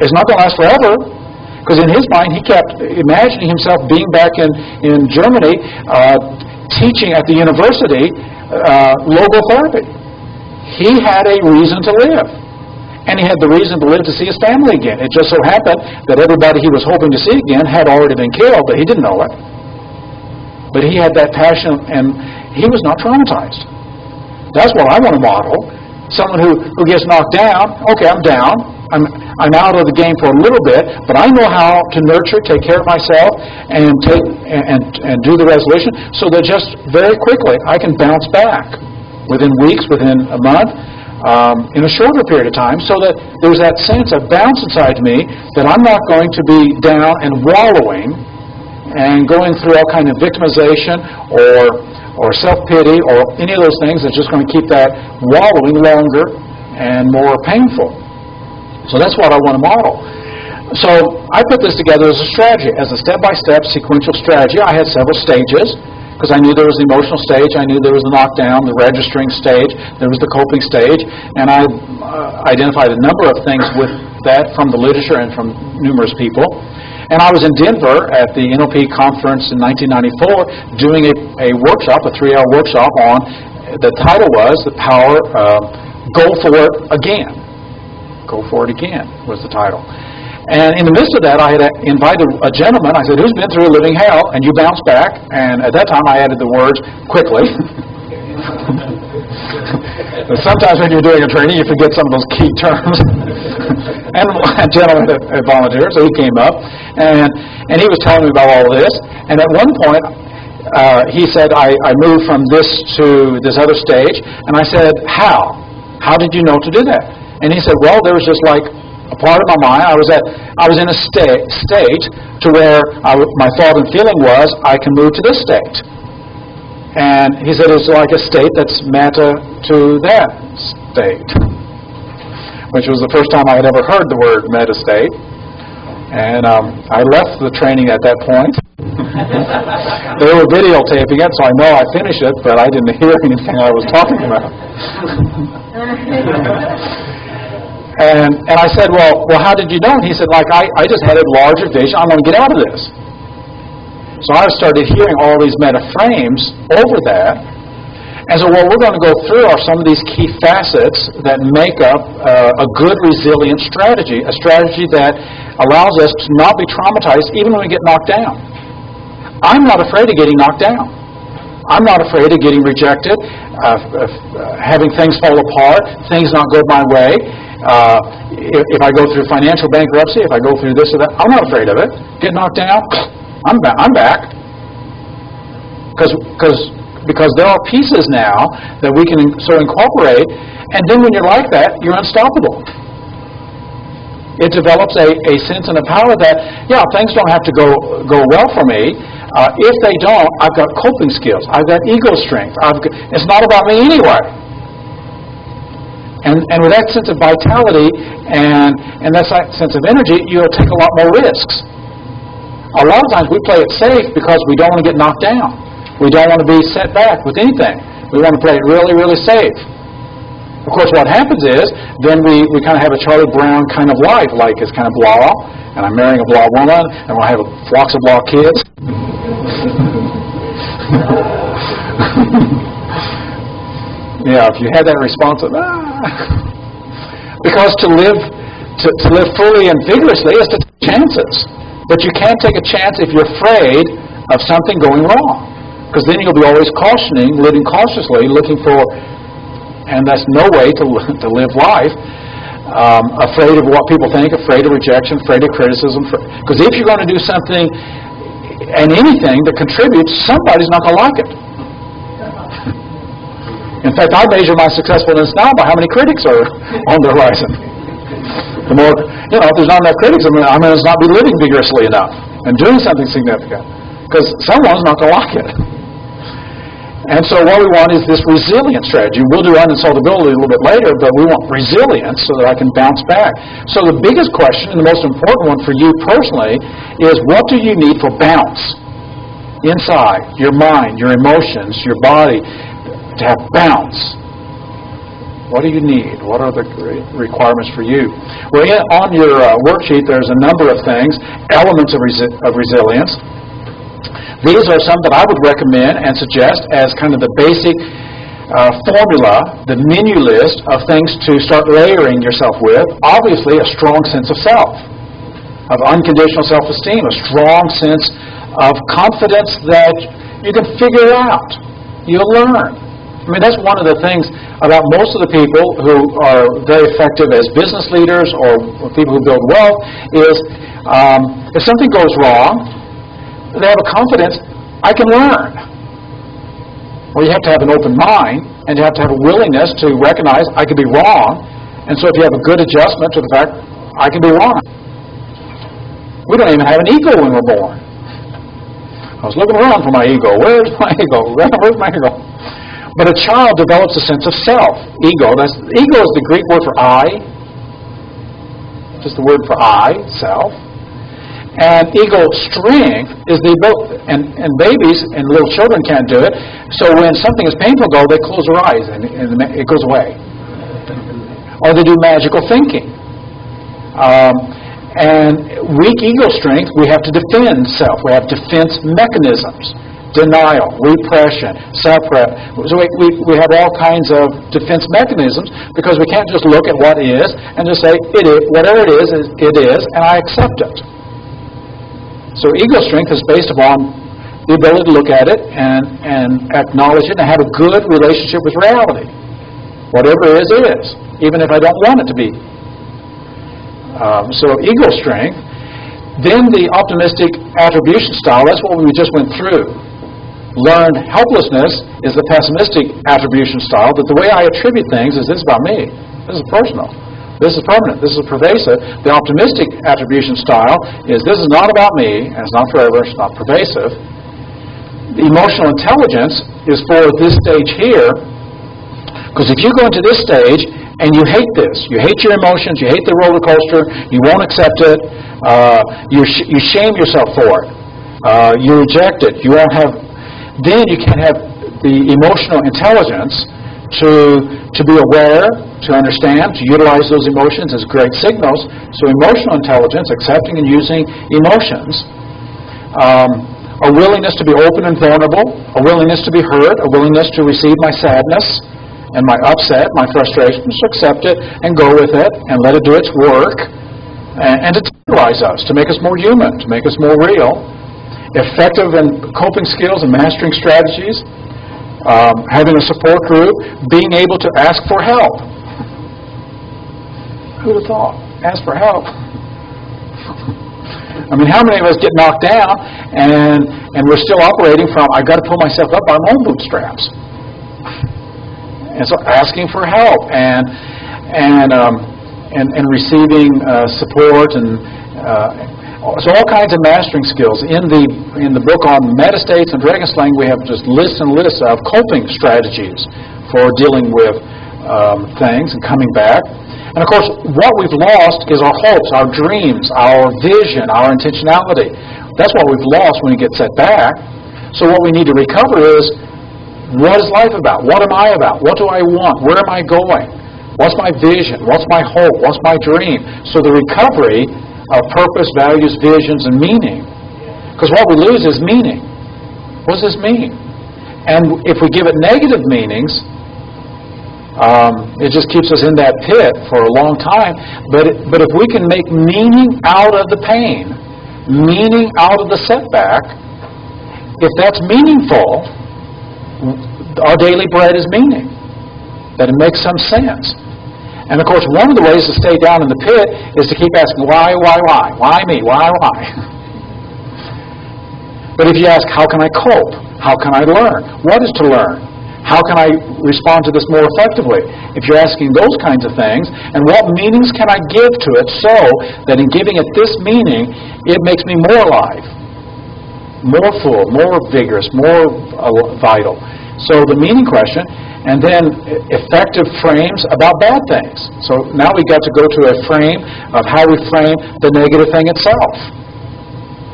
it's not going to last forever, because in his mind he kept imagining himself being back in Germany, teaching at the university logotherapy. He had a reason to live. And he had the reason to live to see his family again. It just so happened that everybody he was hoping to see again had already been killed, but he didn't know it. But he had that passion, and he was not traumatized. That's what I want to model. Someone who gets knocked down, okay, I'm down. I'm out of the game for a little bit, but I know how to nurture, take care of myself, and do the resolution, so that just very quickly I can bounce back within weeks, within a month, in a shorter period of time, so that there's that sense of bounce inside me that I'm not going to be down and wallowing and going through all kind of victimization or self-pity or any of those things that's just going to keep that wallowing longer and more painful. So that's what I want to model. So I put this together as a strategy, as a step-by-step sequential strategy. I had several stages, because I knew there was the emotional stage, I knew there was the knockdown, the registering stage, there was the coping stage, and I identified a number of things with that from the literature and from numerous people. And I was in Denver at the NLP conference in 1994 doing a workshop, a 3-hour workshop on, the title was The Power Go For It Again. Go For It Again was the title. And in the midst of that, I had invited a gentleman. I said, who's been through a living hell? And you bounce back. And at that time, I added the words, quickly. Sometimes when you're doing a training, you forget some of those key terms. And a gentleman had volunteered, so he came up. And he was telling me about all of this. And at one point, he said, I moved from this to this other stage. And I said, how? How did you know to do that? And he said, well, there was just like a part of my mind. I was in a state to where my thought and feeling was, I can move to this state. And he said it's like a state that's meta to that state, which was the first time I had ever heard the word meta state. And I left the training at that point. They were videotaping it, so I know I finished it, but I didn't hear anything I was talking about. And I said, well, how did you know? And he said, I just had a larger vision. I want to get out of this. So I started hearing all these meta frames over that. And so what we're going to go through are some of these key facets that make up a good, resilient strategy, a strategy that allows us to not be traumatized even when we get knocked down. I'm not afraid of getting knocked down. I'm not afraid of getting rejected, having things fall apart, things not go my way. If I go through financial bankruptcy, if I go through this or that, I'm not afraid of it. Get knocked down, I'm back. Because there are pieces now that we can so incorporate, and then when you're like that, you're unstoppable. It develops a sense and a power that, things don't have to go well for me. If they don't, I've got coping skills. I've got ego strength. It's not about me anyway. And with that sense of vitality and that sense of energy, you'll take a lot more risks. A lot of times we play it safe because we don't want to get knocked down. We don't want to be set back with anything. We want to play it really, really safe. Of course, what happens is, then we kind of have a Charlie Brown kind of life, like it's kind of blah, and I'm marrying a blah woman, and we'll have flocks of blah kids. If you had that response of, because to live fully and vigorously is to take chances. But you can't take a chance if you're afraid of something going wrong. Because then you'll be always cautioning, living cautiously, looking for, and that's no way to live life, afraid of what people think, afraid of rejection, afraid of criticism. Because if you're going to do something and anything that contributes, somebody's not going to like it. In fact, I measure my successfulness now by how many critics are on the horizon. The more, if there's not enough critics, I must not be living vigorously enough and doing something significant. Because someone's not going to like it. And so what we want is this resilient strategy. We'll do uninsultability a little bit later, but we want resilience so that I can bounce back. So the biggest question, and the most important one for you personally, is what do you need for bounce? Inside, your mind, your emotions, your body, to have bounce. What do you need? What are the requirements for you? Well, on your worksheet, there's a number of things, elements of resilience. These are some that I would recommend and suggest as kind of the basic formula, the menu list of things to start layering yourself with. Obviously, a strong sense of self, of unconditional self-esteem, a strong sense of confidence that you can figure it out. You'll learn. I mean, that's one of the things about most of the people who are very effective as business leaders or people who build wealth is if something goes wrong, they have a confidence, I can learn. Well, you have to have an open mind, and you have to have a willingness to recognize I could be wrong, and so if you have a good adjustment to the fact, I can be wrong. We don't even have an ego when we're born. I was looking around for my ego. Where's my ego? Where's my ego? But a child develops a sense of self. Ego is the Greek word for I. Just the word for I, self. And ego strength is the ability, and babies and little children can't do it. So when something is painful, they close their eyes and it goes away. Or they do magical thinking. And weak ego strength, we have to defend self. We have defense mechanisms. Denial, repression, suppress. So we have all kinds of defense mechanisms because we can't just look at what is and just say, it is, whatever it is, and I accept it. So ego strength is based upon the ability to look at it and acknowledge it and have a good relationship with reality. Whatever it is, even if I don't want it to be. So ego strength. Then the optimistic attribution style, that's what we just went through. Learned helplessness is the pessimistic attribution style, that the way I attribute things is this is about me. This is personal. This is permanent. This is pervasive. The optimistic attribution style is this is not about me, and it's not forever, it's not pervasive. The emotional intelligence is for this stage here, because if you go into this stage and you hate this, you hate your emotions, you hate the roller coaster, you won't accept it, you shame yourself for it, you reject it, you won't have, then you can't have the emotional intelligence to be aware, to understand, to utilize those emotions as great signals. So emotional intelligence, accepting and using emotions, a willingness to be open and vulnerable, a willingness to be heard, a willingness to receive my sadness and my upset, my frustrations, to accept it and go with it and let it do its work, and to tenderize us, to make us more human, to make us more real. Effective and coping skills and mastering strategies, having a support group, being able to ask for help. Who would have thought? Ask for help. I mean, how many of us get knocked down and we're still operating from, I've got to pull myself up by my own bootstraps. And so asking for help and receiving support and so all kinds of mastering skills. In the book on metastates and dragon slaying, we have just lists and lists of coping strategies for dealing with things and coming back. And of course, what we've lost is our hopes, our dreams, our vision, our intentionality. That's what we've lost when we get set back. So what we need to recover is, what is life about? What am I about? What do I want? Where am I going? What's my vision? What's my hope? What's my dream? So the recovery of purpose, values, visions, and meaning. Because what we lose is meaning. What does this mean? And if we give it negative meanings, it just keeps us in that pit for a long time. But if we can make meaning out of the pain, meaning out of the setback, if that's meaningful, our daily bread is meaning, that it makes some sense. And of course, one of the ways to stay down in the pit is to keep asking, why? Why me? Why? But if you ask, how can I cope? How can I learn? What is to learn? How can I respond to this more effectively? If you're asking those kinds of things, and what meanings can I give to it so that in giving it this meaning, it makes me more alive, more full, more vigorous, more vital. So the meaning question, and then effective frames about bad things. So now we got to go to a frame of how we frame the negative thing itself.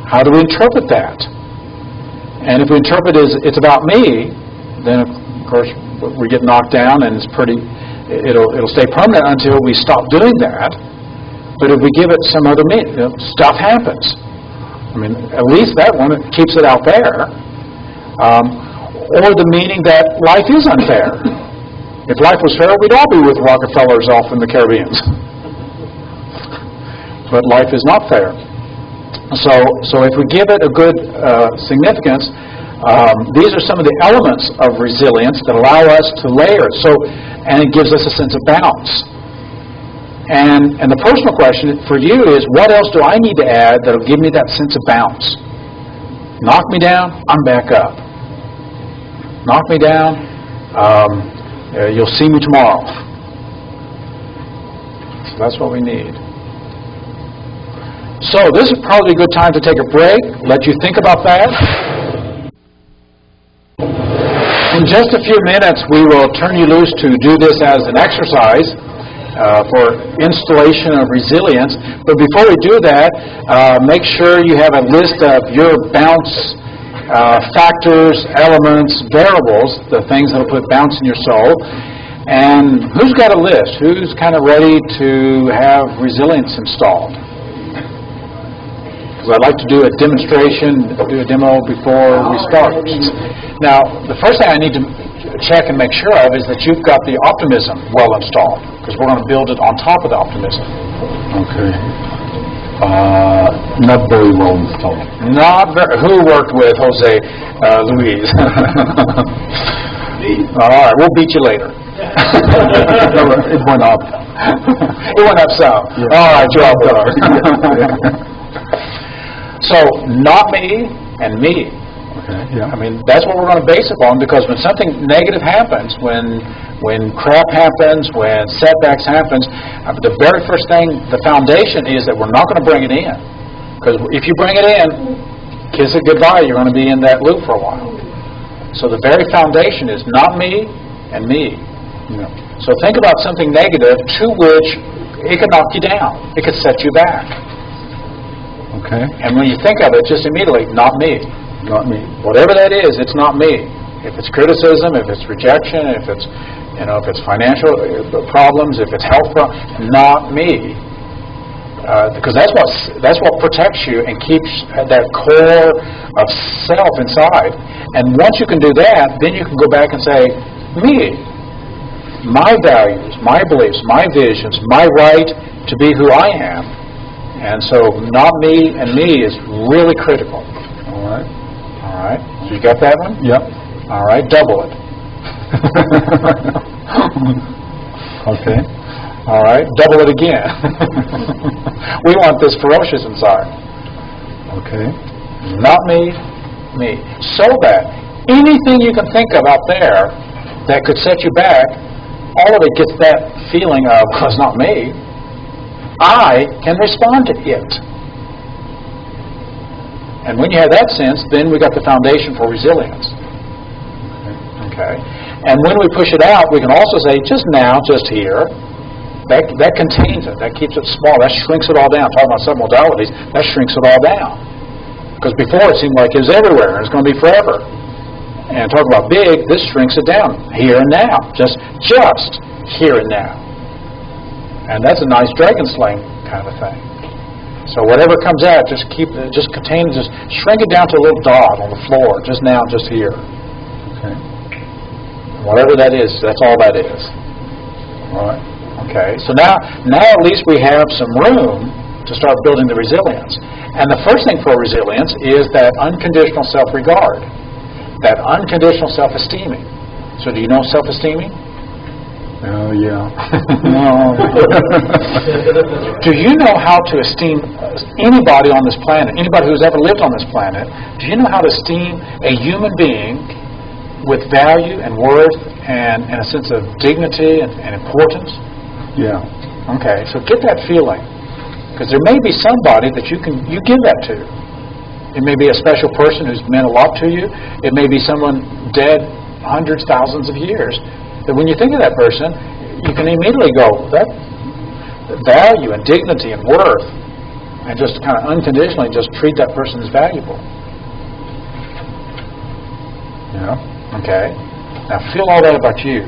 How do we interpret that? And if we interpret it as it's about me, then of course we get knocked down, and it'll stay permanent until we stop doing that. But if we give it some other meaning, stuff happens. I mean, at least that one keeps it out there. Or the meaning that life is unfair. If life was fair, we'd all be with Rockefellers off in the Caribbean. But life is not fair. So if we give it a good significance, these are some of the elements of resilience that allow us to layer. And it gives us a sense of balance. And the personal question for you is, what else do I need to add that'll give me that sense of bounce? Knock me down, I'm back up. Knock me down, you'll see me tomorrow. So that's what we need. So this is probably a good time to take a break, let you think about that. In just a few minutes, we will turn you loose to do this as an exercise for installation of resilience. But before we do that, make sure you have a list of your bounce factors, elements, variables, the things that will put bounce in your soul. And who's got a list? Who's kind of ready to have resilience installed? Because I'd like to do a demonstration, do a demo before we start. Now, the first thing I need to check and make sure of is that you've got the optimism well installed, because we're going to build it on top of the optimism. Okay. Not very well installed. Who worked with Jose Luis? All right, we'll beat you later. It went up. It went up some. Yeah. All right, you're all better. So, not me and me. Okay, yeah. I mean, that's what we're going to base it on, because when something negative happens, when crap happens, when setbacks happens, the very first thing, the foundation is that we're not going to bring it in. Because if you bring it in, kiss it goodbye, you're going to be in that loop for a while. So the very foundation is not me and me. Yeah. So think about something negative to which it could knock you down. It could set you back. Okay. And when you think of it, just immediately, not me. Not me. Whatever that is, it's not me. If it's criticism, if it's rejection, if it's financial problems, if it's health problems, not me. Because that's what protects you and keeps that core of self inside. And once you can do that, then you can go back and say, me, my values, my beliefs, my visions, my right to be who I am. And so not me and me is really critical. All right. All right. So you got that one? Yep. All right. Double it. Okay. All right. Double it again. We want this ferocious inside. Okay. Not me, me. So that anything you can think of out there that could set you back, all of it gets that feeling of, well, it's not me. I can respond to it. And when you have that sense, then we got the foundation for resilience. Okay. And when we push it out, we can also say, just now, just here. That contains it. That keeps it small. That shrinks it all down. Talking about submodalities, that shrinks it all down. Because before it seemed like it was everywhere and it's going to be forever. And talking about big, this shrinks it down. Here and now. Just here and now. And that's a nice dragon sling kind of thing. So whatever comes out, just shrink it down to a little dot on the floor. Just now, just here. Okay. Whatever that is, that's all that is. All right. Okay. So now at least we have some room to start building the resilience. And the first thing for resilience is that unconditional self-regard, that unconditional self-esteeming. So do you know self-esteeming? Oh, yeah. No. Do you know how to esteem anybody on this planet, anybody who's ever lived on this planet, do you know how to esteem a human being with value and worth and a sense of dignity and importance? Yeah. Okay, so get that feeling. Because there may be somebody that you give that to. It may be a special person who's meant a lot to you. It may be someone dead hundreds, thousands of years. That when you think of that person, you can immediately go, that value and dignity and worth, and just kind of unconditionally just treat that person as valuable. Yeah. Okay? Now feel all that about you.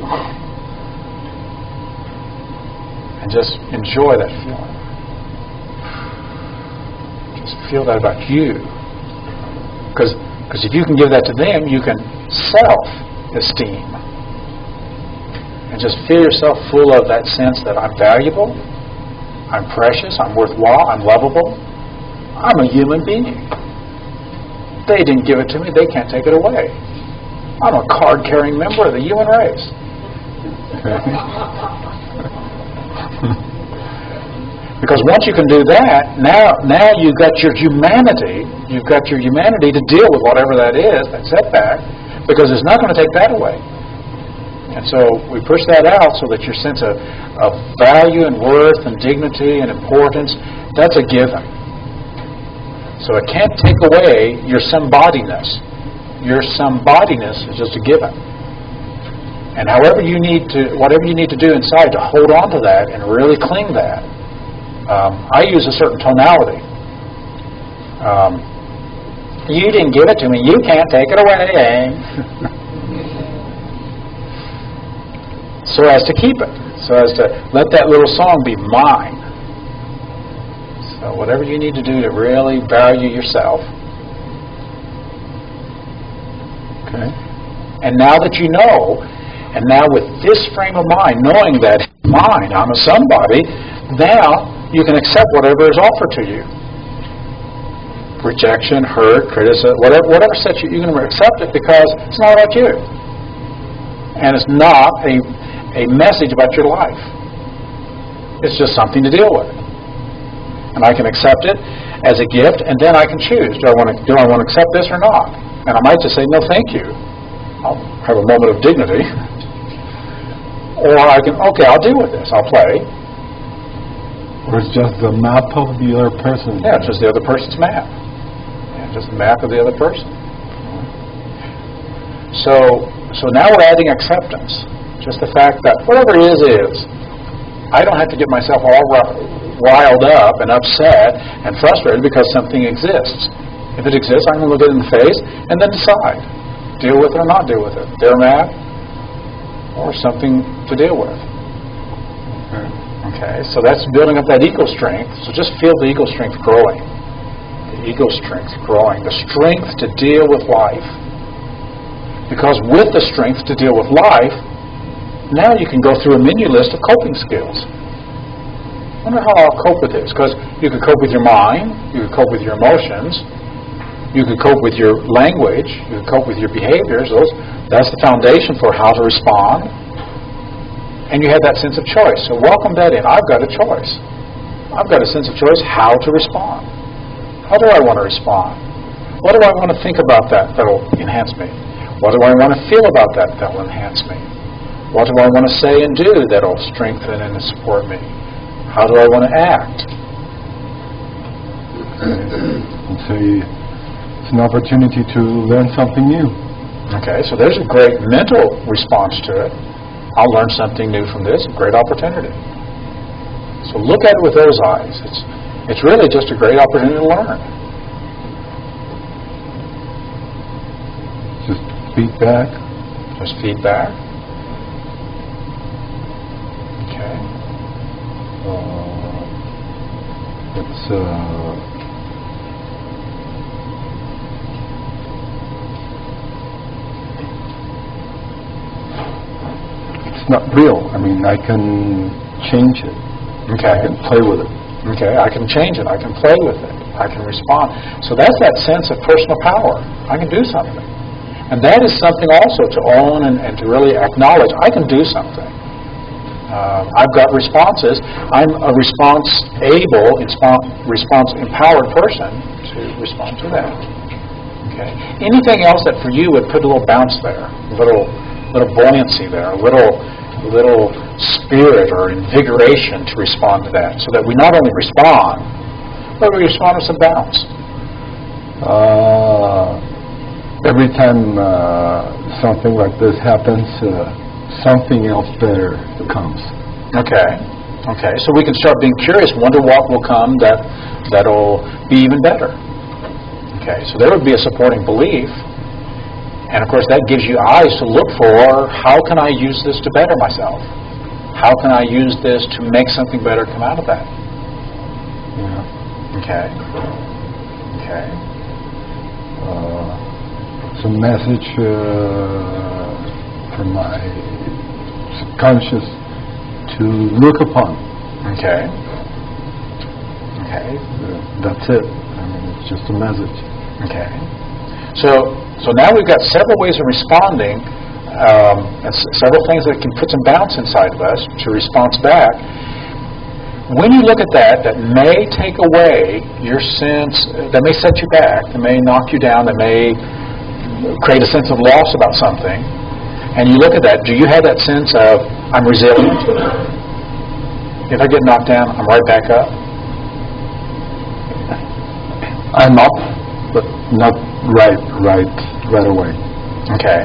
And just enjoy that feeling. Just feel that about you. Because if you can give that to them, you can self-esteem. And just feel yourself full of that sense that I'm valuable, I'm precious, I'm worthwhile, I'm lovable, I'm a human being. They didn't give it to me, they can't take it away. I'm a card-carrying member of the human race. Because once you can do that, now you've got your humanity, to deal with whatever that is, that setback, because it's not going to take that away. And so we push that out so that your sense of value and worth and dignity and importance, that's a given. So it can't take away your somebodiness. Your somebodiness is just a given. And whatever you need to do inside to hold on to that and really cling that, I use a certain tonality. You didn't give it to me, you can't take it away. So as to keep it. So as to let that little song be mine. So whatever you need to do to really value yourself. Okay. And now that you know, and now with this frame of mind, knowing that mine, I'm a somebody, now you can accept whatever is offered to you. Rejection, hurt, criticism, whatever sets you can accept it because it's not about you. And it's not a message about your life. It's just something to deal with. And I can accept it as a gift, and then I can choose. Do I want to accept this or not? And I might just say, no, thank you. I'll have a moment of dignity. Or I can, okay, I'll deal with this. I'll play. Or it's just the map of the other person. Yeah, it's just the other person's map. Yeah, just the map of the other person. So now we're adding acceptance. Just the fact that whatever it is. I don't have to get myself all riled up and upset and frustrated because something exists. If it exists, I'm going to look it in the face and then decide. Deal with it or not deal with it. Their map or something to deal with. Okay, so that's building up that ego strength. So just feel the ego strength growing. The ego strength growing. The strength to deal with life. Because with the strength to deal with life, now you can go through a menu list of coping skills. I wonder how I'll cope with this. Because you could cope with your mind, you could cope with your emotions, you could cope with your language, you could cope with your behaviors. That's the foundation for how to respond. And you have that sense of choice. So welcome that in. I've got a choice. I've got a sense of choice how to respond. How do I want to respond? What do I want to think about that will enhance me? What do I want to feel about that will enhance me? What do I want to say and do that will strengthen and support me? How do I want to act? So it's an opportunity to learn something new. Okay, so there's a great mental response to it. I'll learn something new from this. Great opportunity. So look at it with those eyes. It's really just a great opportunity to learn. Just feedback. Just feedback. Okay. It's not real. I mean, I can change it. Okay. I can play with it. Okay, I can change it. I can play with it. I can respond. So that's that sense of personal power. I can do something. And that is something also to own and to really acknowledge. I can do something. I've got responses. I'm a response-able, response-empowered person to respond to that. Okay. Anything else that for you would put a little bounce there, a little buoyancy there, a little spirit or invigoration to respond to that, so that we not only respond, but we respond with some bounce. Every time something like this happens, something else better comes. Okay. So we can start being curious, wonder what will come that'll be even better. Okay. So there would be a supporting belief. And of course that gives you eyes to look for, how can I use this to better myself? How can I use this to make something better come out of that? Yeah. Okay. It's a message from my subconscious to look upon. Okay. That's it. I mean, it's just a message. Okay. So now we've got several ways of responding, and several things that can put some bounce inside of us to response back. When you look at that may take away your sense, that may set you back, that may knock you down, that may create a sense of loss about something, and you look at that, do you have that sense of, I'm resilient? If I get knocked down, I'm right back up? I'm up, but not right away. Okay.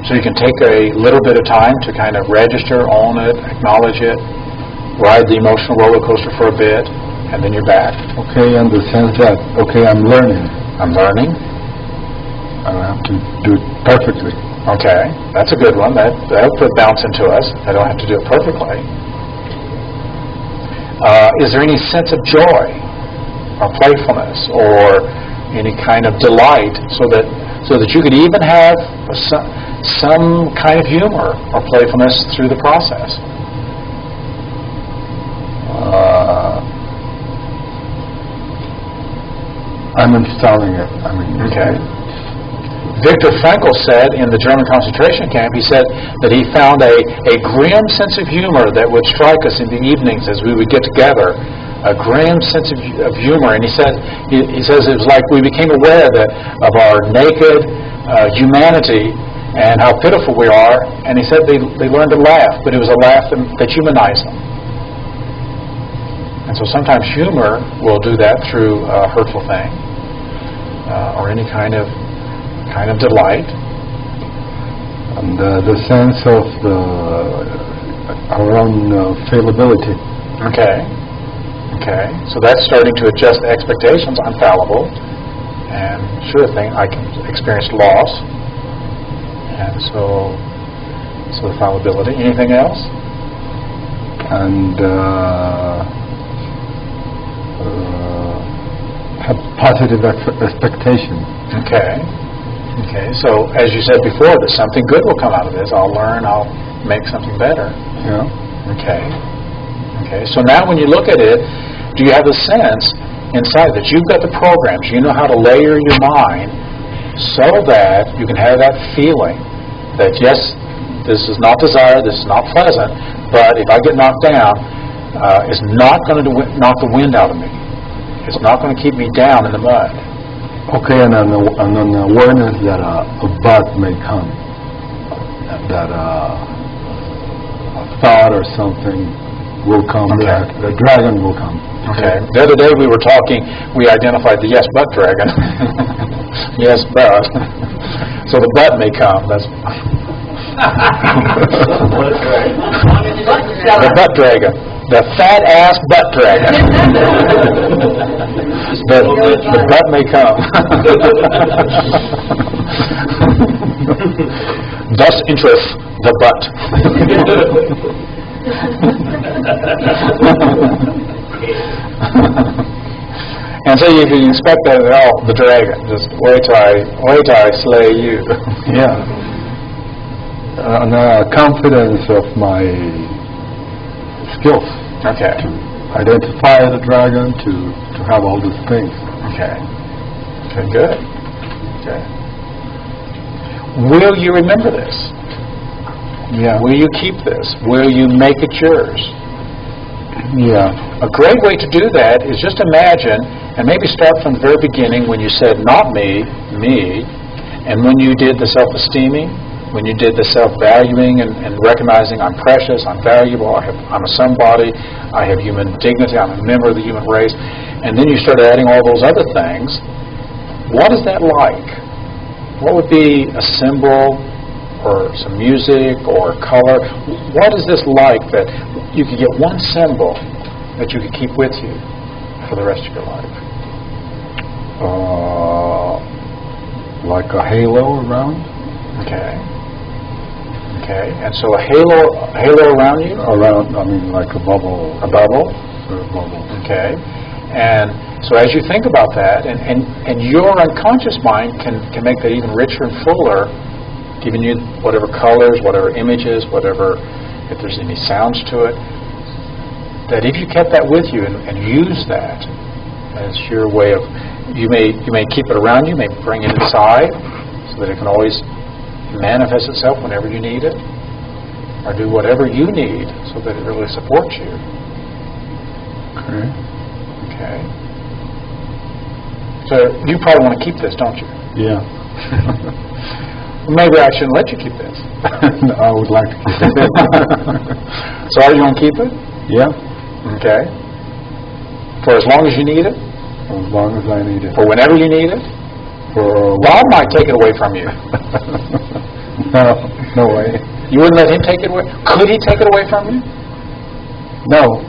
So you can take a little bit of time to kind of register, own it, acknowledge it, ride the emotional roller coaster for a bit, and then you're back. Okay, in the sense that, I'm learning. I'm learning. I don't have to do it perfectly. Okay, that's a good one. That'll put bounce into us. I don't have to do it perfectly. Is there any sense of joy or playfulness or any kind of delight so that you could even have some kind of humor or playfulness through the process? I'm installing it. Okay. Viktor Frankl said in the German concentration camp, he said that he found a grim sense of humor that would strike us in the evenings as we would get together, a grim sense of humor. And he says it was like we became aware of our naked humanity and how pitiful we are. And he said they learned to laugh, but it was a laugh that humanized them. And so sometimes humor will do that through a hurtful thing or any kind of delight. And the sense of our own fallibility. Okay. So that's starting to adjust expectations. I'm fallible, and sure thing, I can experience loss, and so the fallibility. Anything else? And have positive expectation. Okay. So as you said before, that something good will come out of this. I'll learn. I'll make something better. Yeah. Okay. So now when you look at it, do you have a sense inside that you've got the programs, you know how to layer your mind so that you can have that feeling that, yes, this is not desire, this is not pleasant, but if I get knocked down, it's not going to knock the wind out of me. It's not going to keep me down in the mud. Okay, and an awareness that a but may come, that a thought or something will come, the dragon will come. Okay. The other day we were talking, we identified the yes but dragon. Yes but. So the but may come. That's the butt dragon. The fat ass butt dragon. The butt may come. Thus enters the butt. And so you can expect that the dragon. Just wait till I slay you. Yeah. And confidence of my skills. Okay. identify the dragon, to have all these things. Okay. Okay, good. Okay. Will you remember this? Yeah. Will you keep this? Will you make it yours? Yeah. A great way to do that is just imagine, and maybe start from the very beginning when you said, not me, me, and when you did the self-esteeming, when you did the self-valuing and recognizing I'm precious, I'm valuable, I'm a somebody, I have human dignity, I'm a member of the human race, and then you started adding all those other things. What is that like? What would be a symbol or some music or color? What is this like that you could get one symbol that you could keep with you for the rest of your life? Like a halo around. Okay. Okay. And so a halo around you? Around, I mean, like a bubble. A bubble? A bubble. Okay. And so as you think about that, and your unconscious mind can make that even richer and fuller, giving you whatever colors, whatever images, whatever, if there's any sounds to it, that if you kept that with you and use that as your way of, you may keep it around you, may bring it inside so that it can always manifest itself whenever you need it, or do whatever you need so that it really supports you. Okay. Okay. So you probably want to keep this, don't you? Yeah. Maybe I shouldn't let you keep this. I would like to keep it. So are you going to keep it? Yeah. Okay. For as long as you need it? As long as I need it. For whenever you need it? For Bob might take it away from you. No way. You wouldn't let him take it away? Could he take it away from you? No.